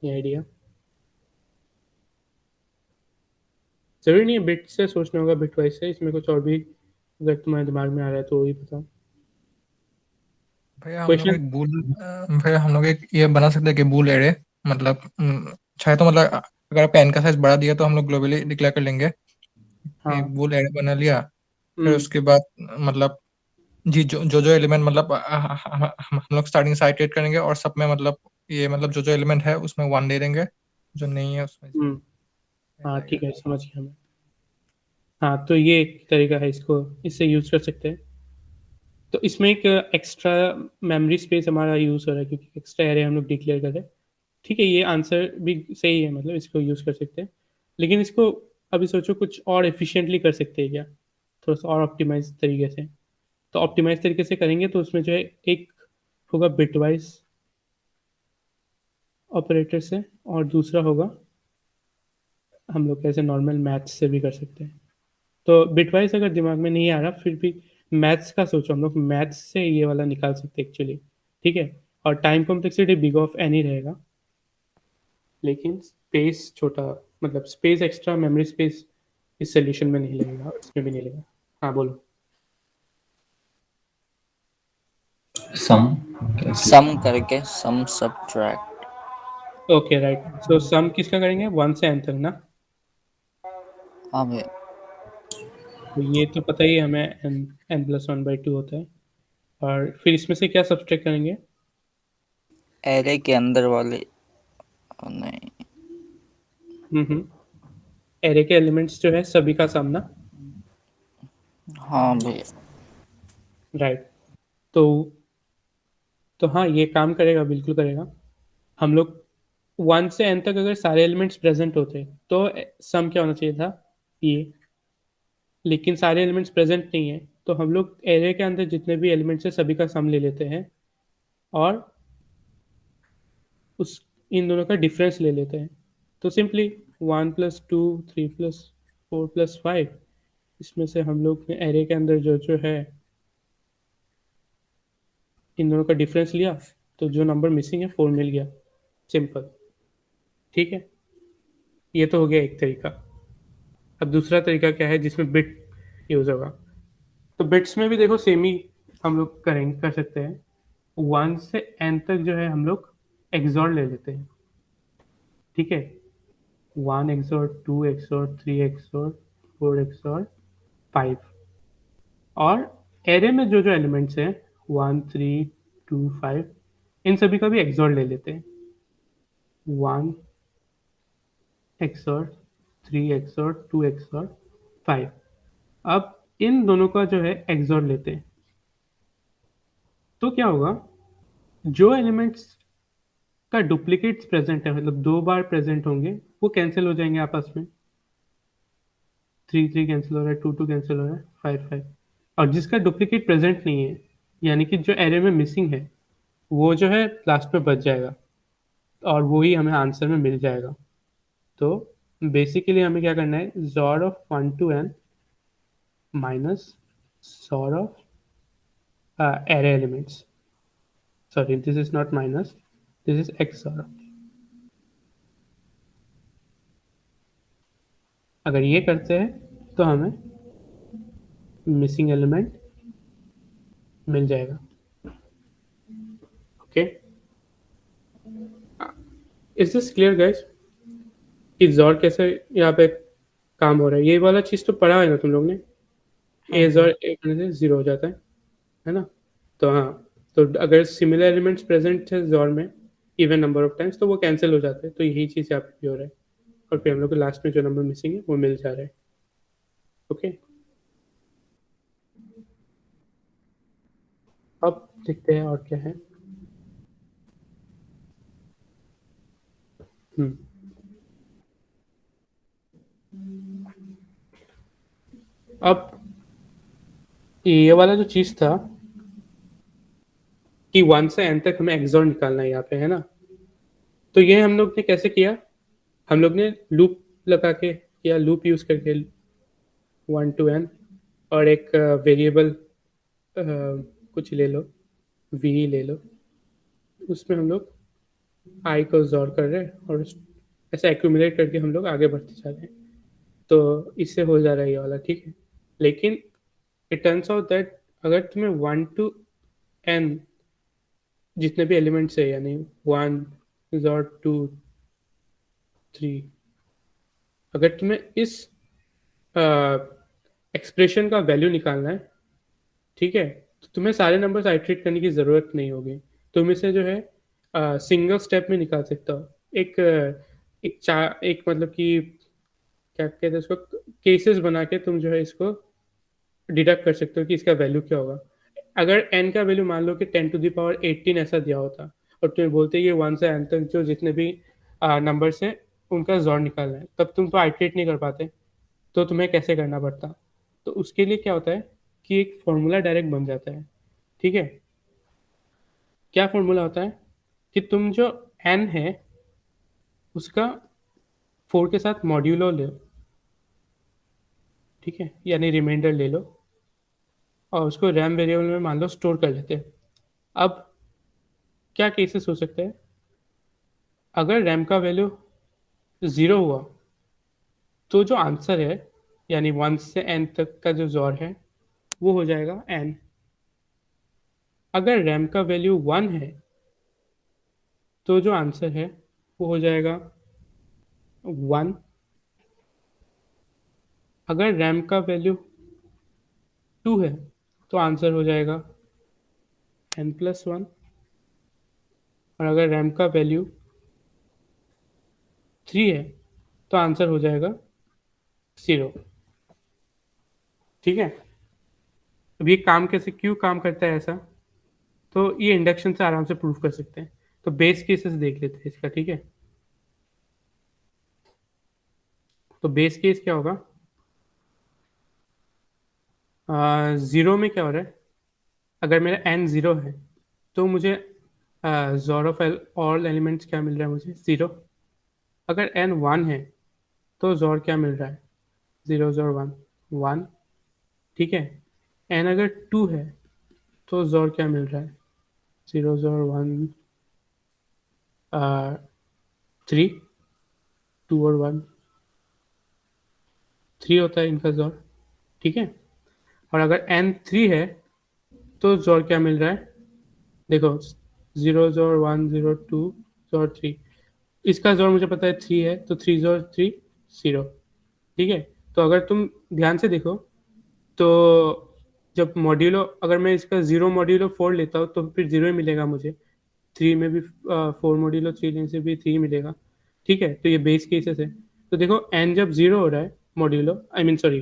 ये आइडिया जरूरी नहीं है बिट से सोचना होगा, बिट वाइज से, इसमें कुछ और भी अगर तुम्हारे दिमाग में आ रहा है तो वही बताओ। भैया हम लोग क्वेश्चन, एक बूल भैया हम लोग एक ये बना सकते हैं कि बूल एरे, मतलब चाहे तो मतलब अगर आपका एन का साइज बढ़ा दिया तो हम लोग ग्लोबली डिक्लेयर कर लेंगे। हाँ, एक बूल एरे बना लिया, फिर उसके बाद मतलब जी जो जो जो एलिमेंट मतलब हम लोग स्टार्टिंग से आइटरेट करेंगे और सब में मतलब ये मतलब जो जो एलिमेंट है उसमें 1 दे देंगे, जो नहीं है उसमें 0 हाँ रहेगा। ठीक है, समझ गया मैं। हाँ तो ये एक तरीका है, इसको इससे यूज कर सकते हैं। तो इसमें एक एक्स्ट्रा मेमोरी स्पेस हमारा यूज हो रहा है क्योंकि एक्स्ट्रा एरे हम लोग डिक्लेयर कर रहे हैं। ठीक है, ये आंसर भी सही है, मतलब इसको यूज कर सकते हैं, लेकिन इसको अभी सोचो कुछ और एफिशिएंटली कर सकते हैं क्या, थोड़ा सा और ऑप्टिमाइज तरीके से। तो ऑप्टिमाइज तरीके से करेंगे तो उसमें जो है एक होगा बिटवाइज ऑपरेटर से, और दूसरा होगा हम लोग कैसे नॉर्मल मैथ्स से भी कर सकते हैं। तो बिटवाइज अगर दिमाग में नहीं आ रहा फिर भी मैथ्स का सोचो, हम लोग मैथ्स से ये वाला निकाल सकते हैं एक्चुअली, ठीक है। और time complexity big of n ही रहेगा, लेकिन स्पेस छोटा, मतलब स्पेस एक्स्ट्रा मेमोरी स्पेस इस सोल्यूशन में नहीं लगेगा, इसमें भी नहीं लगेगा। हाँ बोलो। सम करके सम सब्ट्रैक्ट। ओके राइट, सो सम किसका करेंगे 1 से n तक ना? हाँ भैया। तो ये तो पता ही है हमें, n प्लस 1/2 होता है, और फिर इसमें से क्या सब्सट्रैक्ट करेंगे? एरे के अंदर वाले नहीं, एरे के एलिमेंट्स जो है सभी का सम ना? हाँ भैया। राइट, तो हाँ ये काम करेगा, बिल्कुल करेगा। हम लोग 1 से n तक अगर सारे एलिमेंट्स प्रेजेंट होते तो सम क्या होना चाहिए था, ये। लेकिन सारे एलिमेंट्स प्रेजेंट नहीं है, तो हम लोग एरे के अंदर जितने भी एलिमेंट्स है सभी का सम ले लेते हैं और उस इन दोनों का डिफरेंस ले लेते हैं। तो सिंपली 1 + 2 3 + 4 + 5, इसमें से हम लोग ने एरे के अंदर जो जो है इन दोनों का डिफरेंस लिया, तो जो नंबर मिसिंग है 4 मिल गया। सिंपल, ठीक है। ये तो हो गया एक तरीका। अब दूसरा तरीका क्या है जिसमें बिट यूज होगा। तो बिट्स में भी देखो सेम ही हम लोग कर सकते हैं। 1 से n तक जो है हम लोग एक्सॉर ले लेते हैं, ठीक है। 1 XOR 2 XOR 3 XOR 4 XOR 5, और एरे में जो जो एलिमेंट्स हैं 1 3 2 5, इन सभी का भी एक्सॉर ले लेते हैं। 1 XOR 3 XOR 2 XOR 5। अब इन दोनों का जो है एक्सॉर लेते हैं, तो क्या होगा, जो एलिमेंट्स का डुप्लीकेट्स प्रेजेंट है, मतलब 2 बार प्रेजेंट होंगे, वो कैंसिल हो जाएंगे आपस में। 3 3 कैंसिल हो रहा है, 2 2 कैंसिल हो रहा है, 5 5। और जिसका डुप्लीकेट प्रेजेंट नहीं है, यानी कि जो एरे में मिसिंग है, वो जो है लास्ट में बच जाएगा और वो ही हमें आंसर में मिल जाएगा। तो बेसिकली हमें क्या करना है, XOR of 1 to n minus XOR of array elements. Sorry, this is not minus, this is XOR. अगर ये करते हैं तो हमें मिसिंग एलिमेंट मिल जाएगा। Okay, is this clear guys कि XOR कैसे यहाँ पे काम हो रहा है? ये वाला चीज़ तो पढ़ा है ना तुम लोग ने, ए XOR ए करने से 0 हो जाता है ना। तो हाँ, तो अगर सिमिलर एलिमेंट्स प्रेजेंट है XOR में इवन नंबर ऑफ टाइम्स, तो वो कैंसिल हो जाते हैं। तो यही चीज़ यहाँ पे भी हो रहा है, और फिर हम लोग को लास्ट में जो नंबर मिसिंग है वो मिल जा रहा है। ओके, अब देखते हैं और क्या है। अब ये वाला जो चीज़ था कि 1 से n तक हमें एक्सॉर निकालना है यहाँ पे, है ना। तो ये हम लोग ने कैसे किया, हम लोग ने लूप लगा के या लूप यूज करके 1 to n, और एक वेरिएबल कुछ ले लो, v ले लो, उसमें हम लोग i को XOR कर रहे हैं और ऐसा एक्यूमुलेट करके हम लोग आगे बढ़ते जा रहे हैं। तो इससे हो जा रहा है ये वाला, ठीक है। लेकिन इट टर्न्स आउट दैट अगर तुम्हें 1 to n जितने भी एलिमेंट्स है, यानी 1 XOR 2 3, अगर तुम्हें इस एक्सप्रेशन का वैल्यू निकालना है, ठीक है, तो तुम्हें सारे नंबर्स आइट्रेट करने की ज़रूरत नहीं होगी। तुम इसे जो है सिंगल स्टेप में निकाल सकते हो। एक मतलब कि क्या कहते हैं उसको, केसेस बना के तुम जो है इसको डिडक्ट कर सकते हो कि इसका वैल्यू क्या होगा। अगर n का वैल्यू मान लो कि 10⁻18 ऐसा दिया होता, और तुम्हें बोलते ये 1 से n तक जो जितने भी नंबर्स हैं उनका XOR निकालना है, तब तुम तो आइट्रेट नहीं कर पाते। तो तुम्हें कैसे करना पड़ता, तो उसके लिए क्या होता है कि एक फॉर्मूला डायरेक्ट बन जाता है, ठीक है। क्या फॉर्मूला होता है कि तुम जो n है उसका 4 के साथ मॉड्यूलो ले, ठीक है, यानी रिमाइंडर ले लो, और उसको रैम वेरिएबल में मान लो स्टोर कर लेते हैं। अब क्या केसेस हो सकते हैं, अगर रैम का वैल्यू 0 हुआ तो जो आंसर है, यानी 1 से n तक का जो XOR है वो हो जाएगा n। अगर रैम का वैल्यू 1 है तो जो आंसर है वो हो जाएगा 1। अगर रैम का वैल्यू 2 है तो आंसर हो जाएगा n+1। और अगर रैम का वैल्यू 3 है तो आंसर हो जाएगा 0, ठीक है। अब ये काम कैसे, क्यों काम करता है ऐसा, तो ये इंडक्शन से आराम से प्रूफ कर सकते हैं। तो बेस केसेस देख लेते हैं इसका, ठीक है। तो बेस केस क्या होगा? 0 में क्या हो रहा है? अगर मेरा n 0 है तो मुझे जोर ऑफ ऑल एलिमेंट्स क्या मिल रहा है मुझे? 0। अगर n 1 है तो जोर क्या मिल रहा है? 0 जोर 1 1, ठीक है। n अगर 2 है तो जोर क्या मिल रहा है? 0 जोर 1 3, 2 और 1 3 होता है इनका जोर, ठीक है। और अगर n 3 है तो जोर क्या मिल रहा है? देखो 0 जोर 1 0 2 जोर 3, इसका जोर मुझे पता है 3 है, तो 3 जोर 3 0, ठीक है। तो अगर तुम ध्यान से देखो तो जब मॉड्यूलो, अगर मैं इसका 0 मॉड्यूलो 4 लेता हूँ तो फिर 0 ही मिलेगा मुझे। 3 में भी 4 मॉड्यूलो 3 लेने से भी 3 मिलेगा, ठीक है। तो ये बेस केसेस है। तो देखो n जब 0 हो रहा है मॉड्यूलो, आई मीन सॉरी,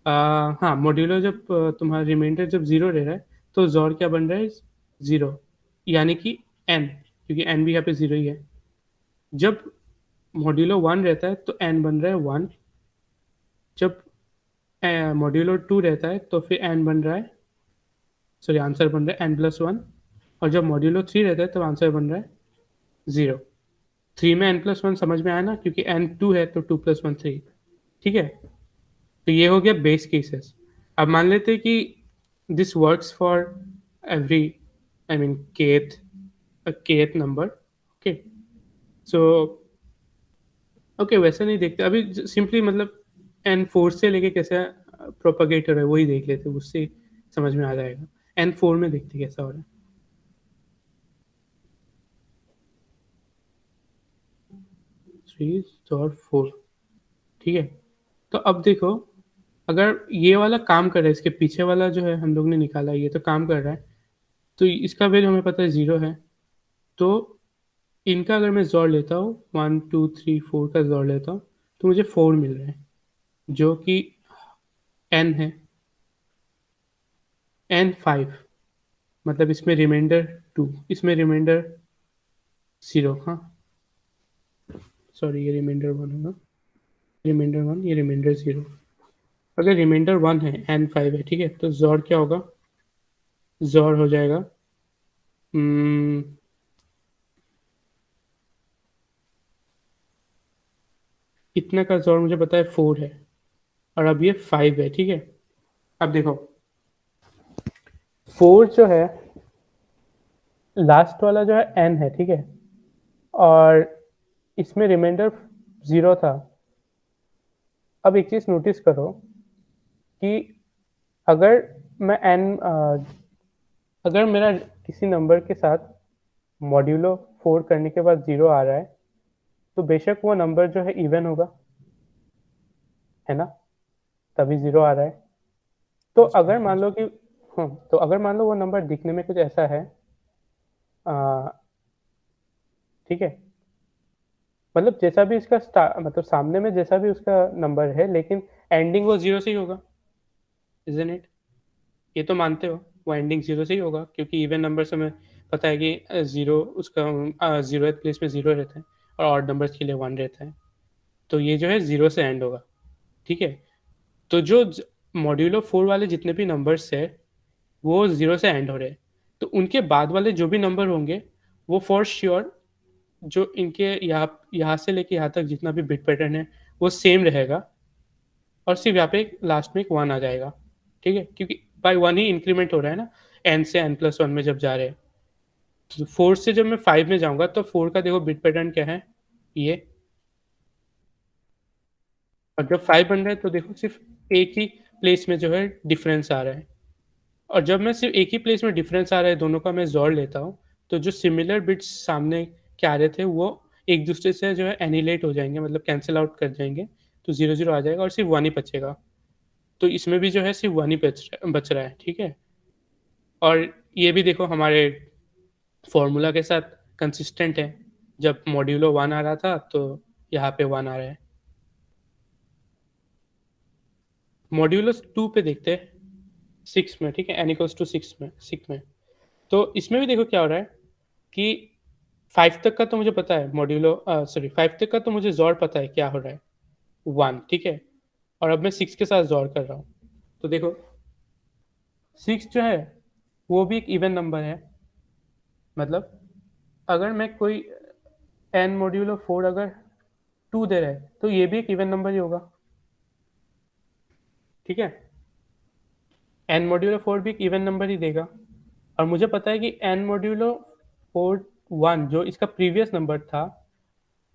हाँ मॉड्यूलो जब तुम्हारा रिमाइंडर जब 0 रह रहा है तो जोर क्या बन रहा है? 0, यानी कि n, क्योंकि n भी यहाँ पे 0 ही है। जब मॉड्यूलो 1 रहता है तो n बन रहा है 1, जब मॉड्यूलो 2 रहता है तो फिर n बन रहा है, सॉरी आंसर बन रहा है n+1, और जब मॉड्यूलो 3 रहता है तो आंसर बन रहा है 0। 3 में n+1 समझ में आया ना, क्योंकि n 2 है तो 2 + 1 3, ठीक है। तो ये हो गया बेस केसेस। अब मान लेते हैं कि this works for every, I mean kth number, okay. So okay, वैसे नहीं देखते अभी, सिंपली मतलब n4 से लेके कैसे प्रोपागेट हो रहा है वही देख लेते, उससे समझ में आ जाएगा। n4 में देखते कैसा हो रहा है। 3 और 4, ठीक है। तो अब देखो, अगर ये वाला काम कर रहा है, इसके पीछे वाला जो है हम लोग ने निकाला, ये तो काम कर रहा है, तो इसका वैल्यू हमें पता है 0 है। तो इनका अगर मैं जोड़ लेता हूँ 1 2 3 4 का जोड़ लेता हूँ तो मुझे 4 मिल रहा है, जो कि n है, n 5, मतलब इसमें रिमाइंडर 2, इसमें रिमाइंडर 0, हाँ सॉरी ये रिमाइंडर 1 होगा, रिमाइंडर 1, ये रिमाइंडर 0। अगर रिमाइंडर 1 है, n 5 है, ठीक है, तो जोड़ क्या होगा? जोड़ हो जाएगा इतना का जोड़ मुझे पता है 4 है, और अब ये 5 है, ठीक है। अब देखो 4 जो है, लास्ट वाला जो है n है, ठीक है, और इसमें रिमाइंडर 0 था। अब एक चीज़ नोटिस करो कि अगर मैं अगर मेरा किसी नंबर के साथ मॉड्यूलो 4 करने के बाद 0 आ रहा है तो बेशक वो नंबर जो है इवन होगा, है ना, तभी 0 आ रहा है। तो अगर मान लो कि तो अगर मान लो वो नंबर दिखने में कुछ ऐसा है, ठीक है, मतलब जैसा भी इसका मतलब सामने में जैसा भी उसका नंबर है, लेकिन एंडिंग वो 0 से ही होगा, इजंट इट? ये तो मानते हो वो एंडिंग 0 से ही होगा, क्योंकि इवन नंबर से हमें पता है कि 0 उसका 0th प्लेस में 0 रहता है और ऑड नंबर्स के लिए 1 रहता है, तो ये जो है 0 से एंड होगा, ठीक है। तो जो मॉड्यूलो 4 वाले जितने भी नंबर्स है वो 0 से एंड हो रहे हैं, तो उनके बाद वाले जो भी नंबर होंगे वो फॉर श्योर जो इनके यहाँ से लेके यहाँ तक जितना भी बिट पैटर्न है वो सेम रहेगा, और सिर्फ यहाँ पे लास्ट में एक 1 आ जाएगा, ठीक है, क्योंकि बाय 1 ही इंक्रीमेंट हो रहा है ना, n से n+1 में जब जा रहे हैं। तो 4 से जब मैं 5 में जाऊंगा तो 4 का देखो बिट पैटर्न क्या है, ये, और जब 5 बन रहा है तो देखो सिर्फ एक ही प्लेस में जो है डिफरेंस आ रहा है, और जब मैं सिर्फ एक ही प्लेस में डिफरेंस आ रहा है दोनों का मैं जोड़ लेता हूँ तो जो सिमिलर बिट्स सामने के आ रहे थे वो एक दूसरे से जो है एनिलेट हो जाएंगे, मतलब कैंसिल आउट कर जाएंगे, तो 0 0 आ जाएगा और सिर्फ 1 ही बचेगा। तो इसमें भी जो है सिर्फ 1 ही बच रहा है, ठीक है। और ये भी देखो हमारे फॉर्मूला के साथ कंसिस्टेंट है, जब मॉड्यूलो 1 आ रहा था तो यहाँ पे 1 आ रहा है। मॉड्यूलो 2 पे देखते हैं 6 में, ठीक है, n = 6 में। तो इसमें भी देखो क्या हो रहा है कि 5 तक का तो मुझे पता है मॉड्यूलो, सॉरी 5 तक का तो मुझे जोड़ पता है क्या हो रहा है, 1, ठीक है। और अब मैं 6 के साथ जोड़ कर रहा हूँ, तो देखो 6 जो है वो भी एक इवन नंबर है। मतलब अगर मैं कोई n मॉड्यूलो 4 अगर 2 दे रहा है तो ये भी एक इवन नंबर ही होगा, ठीक है। n मॉड्यूलो 4 भी एक इवन नंबर ही देगा। और मुझे पता है कि n मॉड्यूलो 4 1 जो इसका प्रीवियस नंबर था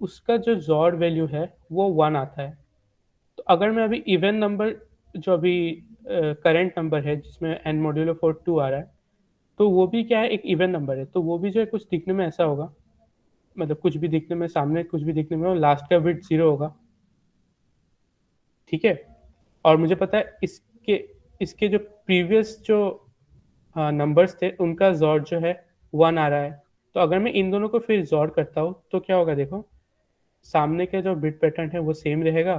उसका जो जॉड वैल्यू है वो 1 आता है। तो अगर मैं अभी इवन नंबर जो अभी करंट नंबर है जिसमें n मॉड्यूलो 4 2 आ रहा है, तो वो भी क्या है, एक इवन नंबर है। तो वो भी जो है कुछ दिखने में ऐसा होगा, मतलब कुछ भी दिखने में, सामने कुछ भी दिखने में, लास्ट का बिट 0 होगा, ठीक है। और मुझे पता है इसके इसके जो प्रीवियस जो नंबर्स थे उनका जॉड जो है 1 आ रहा है। तो अगर मैं इन दोनों को फिर जॉड करता हूँ तो क्या होगा, देखो सामने का जो बिट पैटर्न है वो सेम रहेगा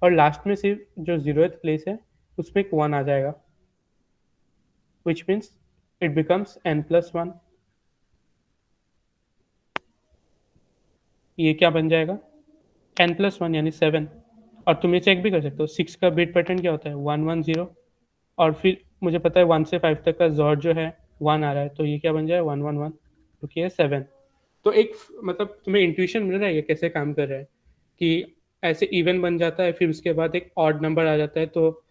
और लास्ट में सिर्फ जो 0th प्लेस है उसमें एक 1 आ जाएगा, which means it becomes n+1। ये क्या बन जाएगा, n+1 यानी 7। और तुम ये चेक भी कर सकते हो 6 का बिट पैटर्न क्या होता है, 110। और फिर मुझे पता है 1 से 5 तक का जॉड जो है 1 आ रहा है, तो ये क्या बन जाए 111, क्योंकि ये 7। तो एक मतलब तुम्हें इंट्यूशन मिल रहा है ये कैसे काम कर रहा है, कि ऐसे इवन बन जाता है, फिर उसके बाद एक ऑड नंबर आ जाता है, तो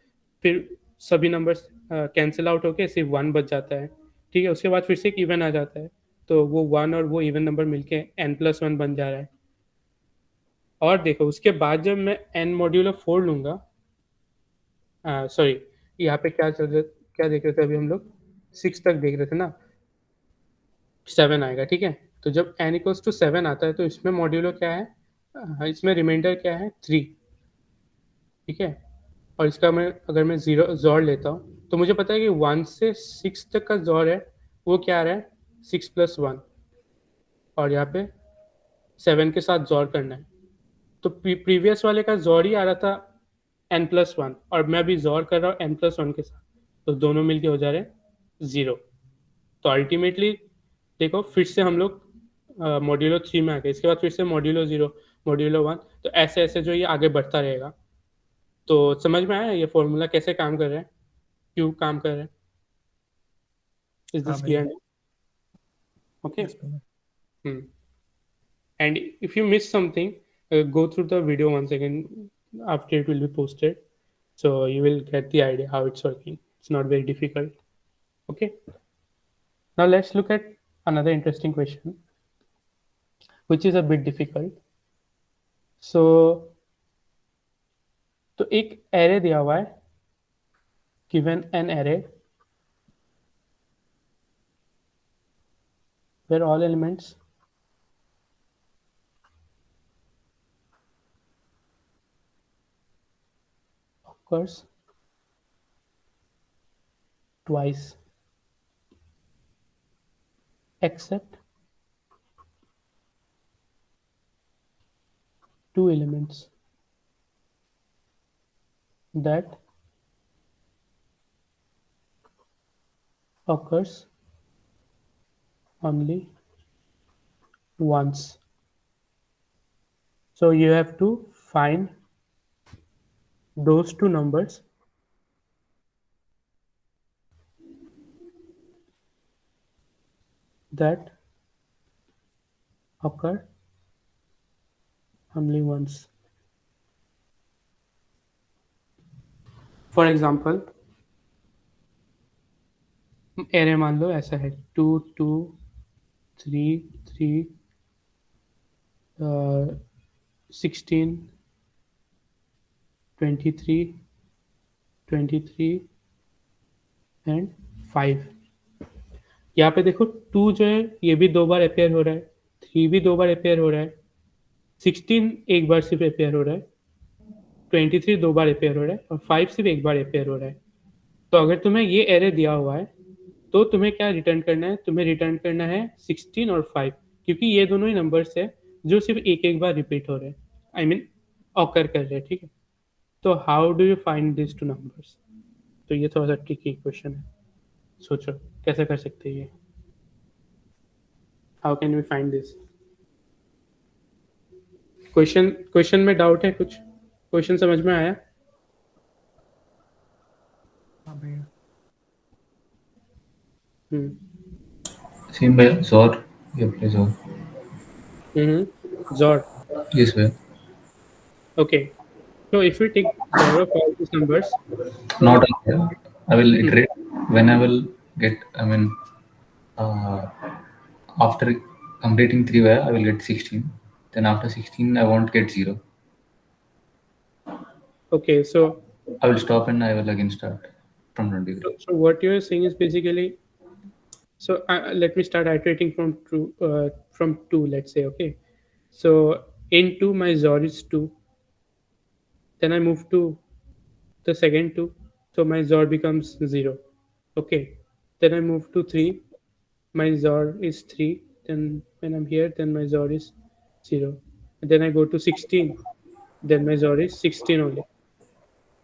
फिर सभी नंबर्स कैंसिल आउट होके सिर्फ 1 बच जाता है, ठीक है। उसके बाद फिर से एक इवन आ जाता है, तो वो 1 और वो इवन नंबर मिलके n+1 बन जा रहा है। और देखो उसके बाद जब मैं n मॉड्यूलो 4 लूंगा, सॉरी यहाँ पे क्या चल रहा, क्या देख रहे थे अभी हम लोग, 6 तक देख रहे थे ना, 7 आएगा, ठीक है। तो जब n इक्वल्स टू 7 आता है तो इसमें मॉड्यूलो क्या है, इसमें रिमाइंडर क्या है 3, ठीक है। और इसका मैं अगर मैं जीरो जोड़ लेता हूँ तो मुझे पता है कि 1 से 6 तक का जोड़ है वो क्या आ रहा है 6+1, और यहाँ पे 7 के साथ जोड़ करना है। तो प्रीवियस वाले का जोड़ ही आ रहा था n+1 और मैं अभी जोड़ कर रहा हूँ n+1 के साथ, तो दोनों मिलके हो जा रहे हैं 0। तो अल्टीमेटली देखो फिर से हम लोग मॉड्यूलो 3 में आ गए, इसके बाद फिर से मॉड्यूलो 0, मॉड्यूलो 1, तो ऐसे ऐसे जो ये आगे बढ़ता रहेगा। तो समझ में आया ये फॉर्मूला कैसे काम कर रहा है, क्यों काम कर रहा है? इज हाँ दिस भैया। क्लियर? ओके। Yes, भैया। And if you miss something, go through the video once again after it will be posted, so you will get the idea how it's working. It's not very difficult. Okay. Now let's look at another interesting question, which is a bit difficult. So तो एक array दिया हुआ है, given an array where all elements occurs twice except two elements that occurs only once. So you have to find those two numbers that occur only once. For example, array मान लो ऐसा है 2 2 3 3 16 23 23 and 5। यहाँ पे देखो 2 जो है ये भी 2 बार अपेयर हो रहा है, 3 भी 2 बार अपेयर हो रहा है, 16 एक बार सिर्फ अपेयर हो रहा है, 23 2 बार अपेयर हो रहा है और 5 सिर्फ एक बार अपेयर हो रहा है। तो अगर तुम्हें ये एरे दिया हुआ है तो तुम्हें क्या रिटर्न करना है, तुम्हें रिटर्न करना है 16 और 5, क्योंकि ये दोनों ही नंबर्स है जो सिर्फ एक एक बार रिपीट हो रहे हैं, आई मीन ऑकर कर रहे हैं, ठीक है। तो how do you find this two numbers? तो ये थोड़ा सा ट्रिकी क्वेश्चन है, सोचो कैसे कर सकते हैं ये, how can we find this? Question में डाउट है कुछ क्वेश्चन समझ में आया? हाँ भैया Same way, Zor. You play Zor. Zor. Yes, way. Okay. So if we take Zor of all these numbers, Not all here. I will iterate when I will get. I mean, uh, after completing 3 way, I will get 16. Then after 16, I won't get 0. okay, so I will stop and I will again start from 23. so what you're saying is basically, so let me start iterating from from 2, let's say. Okay, so in 2 my Zor is 2, then I move to the second 2, so my Zor becomes 0. Okay, then I move to 3, my Zor is 3, then when I'm here, then my Zor is 0. And then I go to 16, then my Zor is 16 only.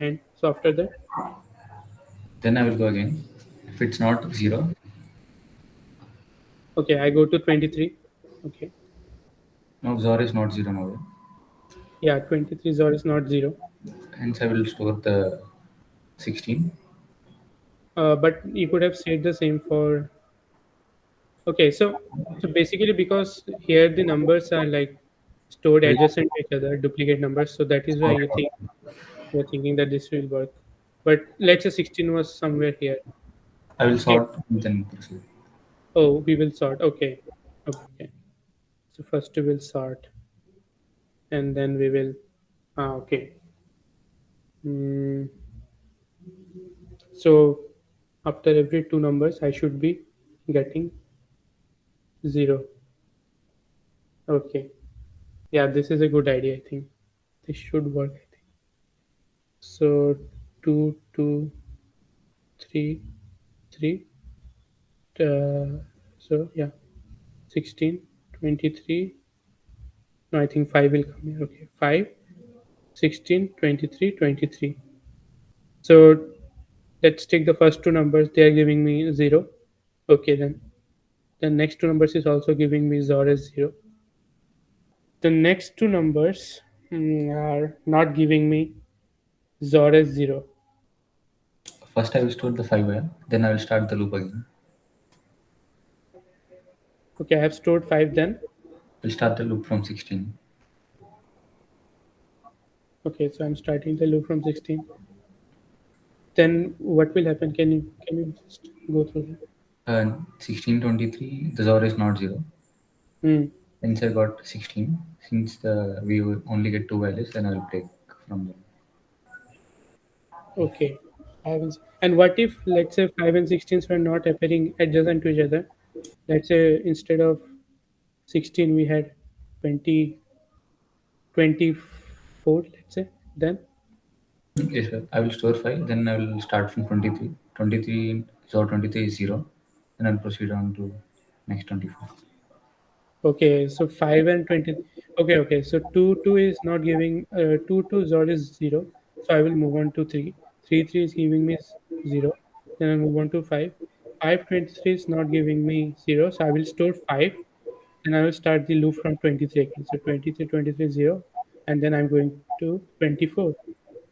And so after that, Then I will go again. If it's not 0, okay, I go to 23. Okay, no, Zor is not 0 now. yeah, 23 Zor is not 0. Hence, I will store the 16. But you could have said the same for. Okay, so basically because here the numbers are like stored adjacent to each other, duplicate numbers, so that is why you're thinking that this will work. But let's say 16 was somewhere here. I will sort and then proceed. Oh, we will sort. Okay, okay. So first we will sort, and then we will. Okay. Mm, so after every two numbers, I should be getting 0. Okay. Yeah, this is a good idea. I think this should work. I think so. 2, 2, 3, 3. So yeah, 16, 23. No, I think 5 will come here. Okay, 5, 16, 23, 23. So let's take the first two numbers. They are giving me 0. Okay, then the next two numbers is also giving me Zor as 0. The next two numbers are not giving me Zor as 0. First, I will store the 5 way. Then I will start the loop again. Okay, I have stored 5 then. We'll start the loop from 16. Okay, so I'm starting the loop from 16. Then what will happen? Can you just go through that? 16, 23, the Zor is not 0. Hmm. Hence, I got 16. Since we will only get 2 values, then I will take from there. Okay. And what if, let's say, 5 and 16s were not appearing adjacent to each other? Let's say instead of 16, we had 20, 24, let's say. Then, Yes, sir. I will store 5. Then I will start from 23. 23, Zor 23 is 0. Then I'll proceed on to next 24. okay, so 5 and 20. Okay. So 2, 2 is not giving, 2, 2 Zod is 0. So I will move on to 3. 3, 3 is giving me 0. Then I move on to 5. 5, 23 is not giving me 0. So I will store 5. And I will start the loop from 23 again. So 23, 23, 0. And then I'm going to 24.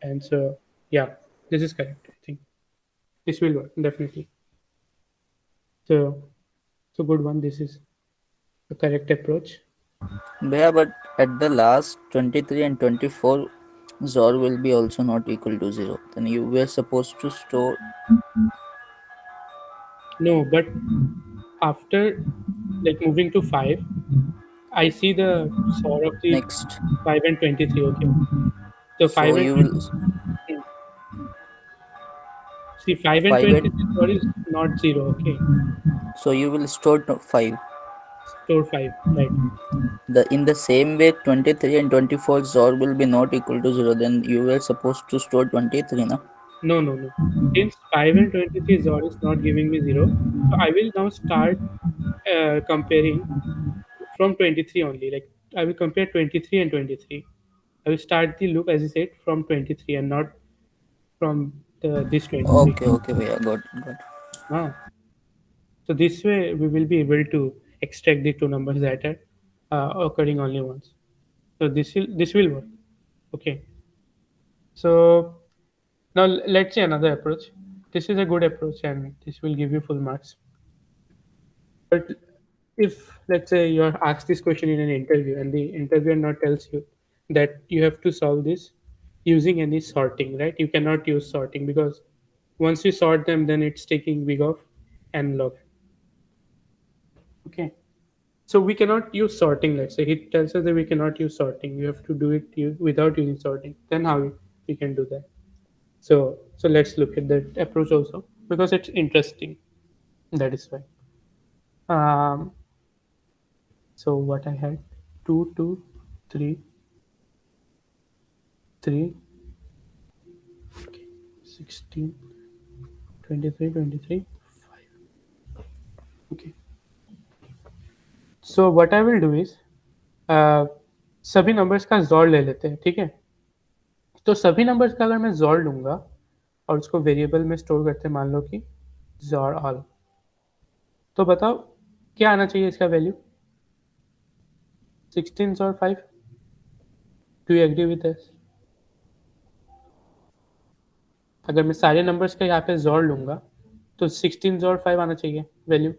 And so, yeah, this is correct, I think. This will work, definitely. So good one. This is the correct approach. Yeah, but at the last 23 and 24, Zor will be also not equal to 0. Then you were supposed to store. No, but after like moving to 5, I see the sort of the Next. 5 and 23. Okay. So 5 So and you 20, will. see 5 and 5 23 and. score is not 0. Okay. So you will store 5. Store 5. Right. In the same way, 23 and 24 Zor will be not equal to 0. Then you were supposed to store 23, na? No. Since 5 and 23 Zor is not giving me 0, so I will now start comparing from 23 only. Like I will compare 23 and 23. I will start the loop as I said from 23 and not from this 23. Okay, yeah, got it. Ah. So this way we will be able to extract the two numbers that are occurring only once. So this will work. Okay. So now let's see another approach. This is a good approach and this will give you full marks. But if let's say you're asked this question in an interview and the interviewer now tells you that you have to solve this using any sorting, right? You cannot use sorting because once you sort them, then it's taking big of n log. Okay. So we cannot use sorting. Let's say he tells us that we cannot use sorting. You have to do it without using sorting. Then how we can do that? So let's look at that approach also because it's interesting. That is why. Um, so what I had 2, 2, 3, 3, okay, 16, 23, 23, 5. Okay. So what I will do is सभी numbers का जोड़ ले लेते हैं, ठीक है? तो सभी नंबर्स का अगर मैं जोड़ लूँगा और उसको वेरिएबल में स्टोर करते हैं, मान लो कि जोड़ ऑल, तो बताओ क्या आना चाहिए इसका वैल्यू? 16 और 5. Do you agree with this? अगर मैं सारे नंबर्स का यहाँ पे जोड़ लूँगा तो 16 और 5 आना चाहिए वैल्यू,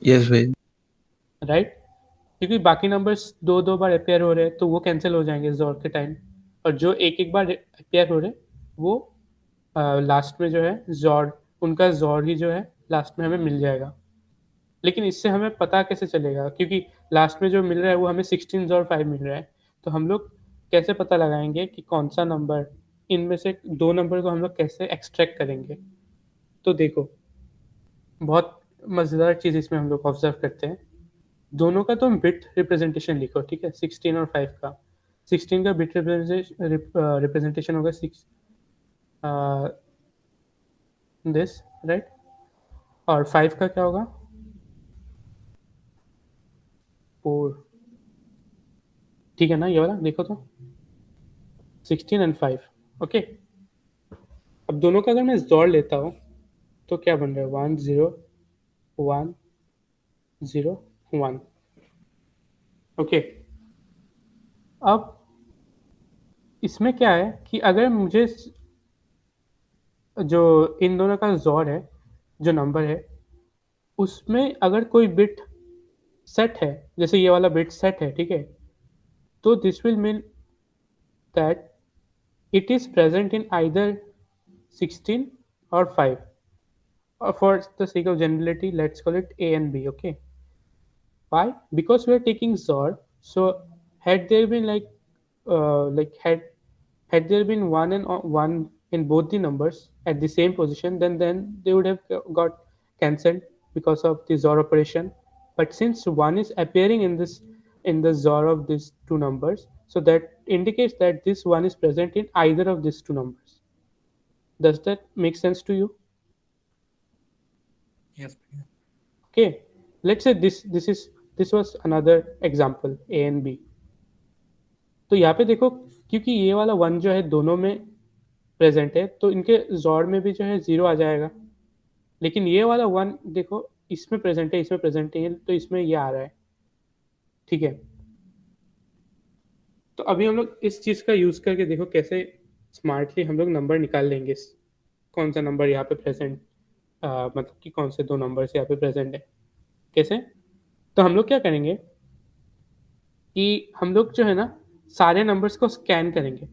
यस भाई। राइट? क्योंकि बाकी नंबर्स दो दो बार अपेयर हो रहे हैं तो वो कैंसिल हो जाएंगे जोड़ के टाइम, और जो एक एक बार अपेयर हो रहे हैं वो लास्ट में जो है जोड़, उनका जोड़ ही जो है लास्ट में हमें मिल जाएगा। लेकिन इससे हमें पता कैसे चलेगा, क्योंकि लास्ट में जो मिल रहा है वो हमें 16 और 5 मिल रहा है, तो हम लोग कैसे पता लगाएंगे कि कौन सा नंबर, इनमें से दो नंबर को हम लोग कैसे एक्सट्रैक्ट करेंगे? तो देखो बहुत मज़ेदार चीज़ इसमें हम लोग ऑब्जर्व करते हैं। दोनों का तुम बिट रिप्रेजेंटेशन लिखो, ठीक है? 16 और 5 का। 16 का बिट रिप्रेजेंटेशन होगा 6 दिस, राइट? और 5 का क्या होगा? 4, ठीक है ना? ये वाला देखो तो 16 एंड 5, ओके। अब दोनों का अगर मैं जोड़ लेता हूँ तो क्या बन रहा है? 1 0 1 0 1, ओके। अब इसमें क्या है कि अगर मुझे जो इन दोनों का जोड़ है, जो नंबर है, उसमें अगर कोई बिट सेट है, जैसे ये वाला बिट सेट है, ठीक है? तो this will mean that it is present in either 16 or 5, or for the sake of generality let's call it A and B, okay? Why? Because we are taking XOR, so had there been had there been one in both the numbers at the same position, then they would have got cancelled because of the XOR operation. But since one is appearing in the XOR of these two numbers, so that indicates that this one is present in either of these two numbers. Does that make sense to you? Yes. Okay, let's say this was another example, A and B. तो यहाँ पे देखो, क्योंकि ये वाला 1 जो है दोनों में प्रेजेंट है, तो इनके जोड़ में भी जो है 0 आ जाएगा। लेकिन ये वाला 1 देखो, इसमें प्रेजेंट है, इसमें प्रेजेंट है, तो इसमें ये आ रहा है, ठीक है? तो अभी हम लोग इस चीज़ का यूज़ करके देखो कैसे स्मार्टली हम लोग नंबर निकाल लेंगे, कौन सा नंबर यहाँ पे प्रेजेंट, मतलब कि कौन से दो नंबर यहाँ पे प्रेजेंट है, कैसे? तो हम लोग क्या करेंगे कि हम लोग जो है ना सारे नंबर्स को स्कैन करेंगे।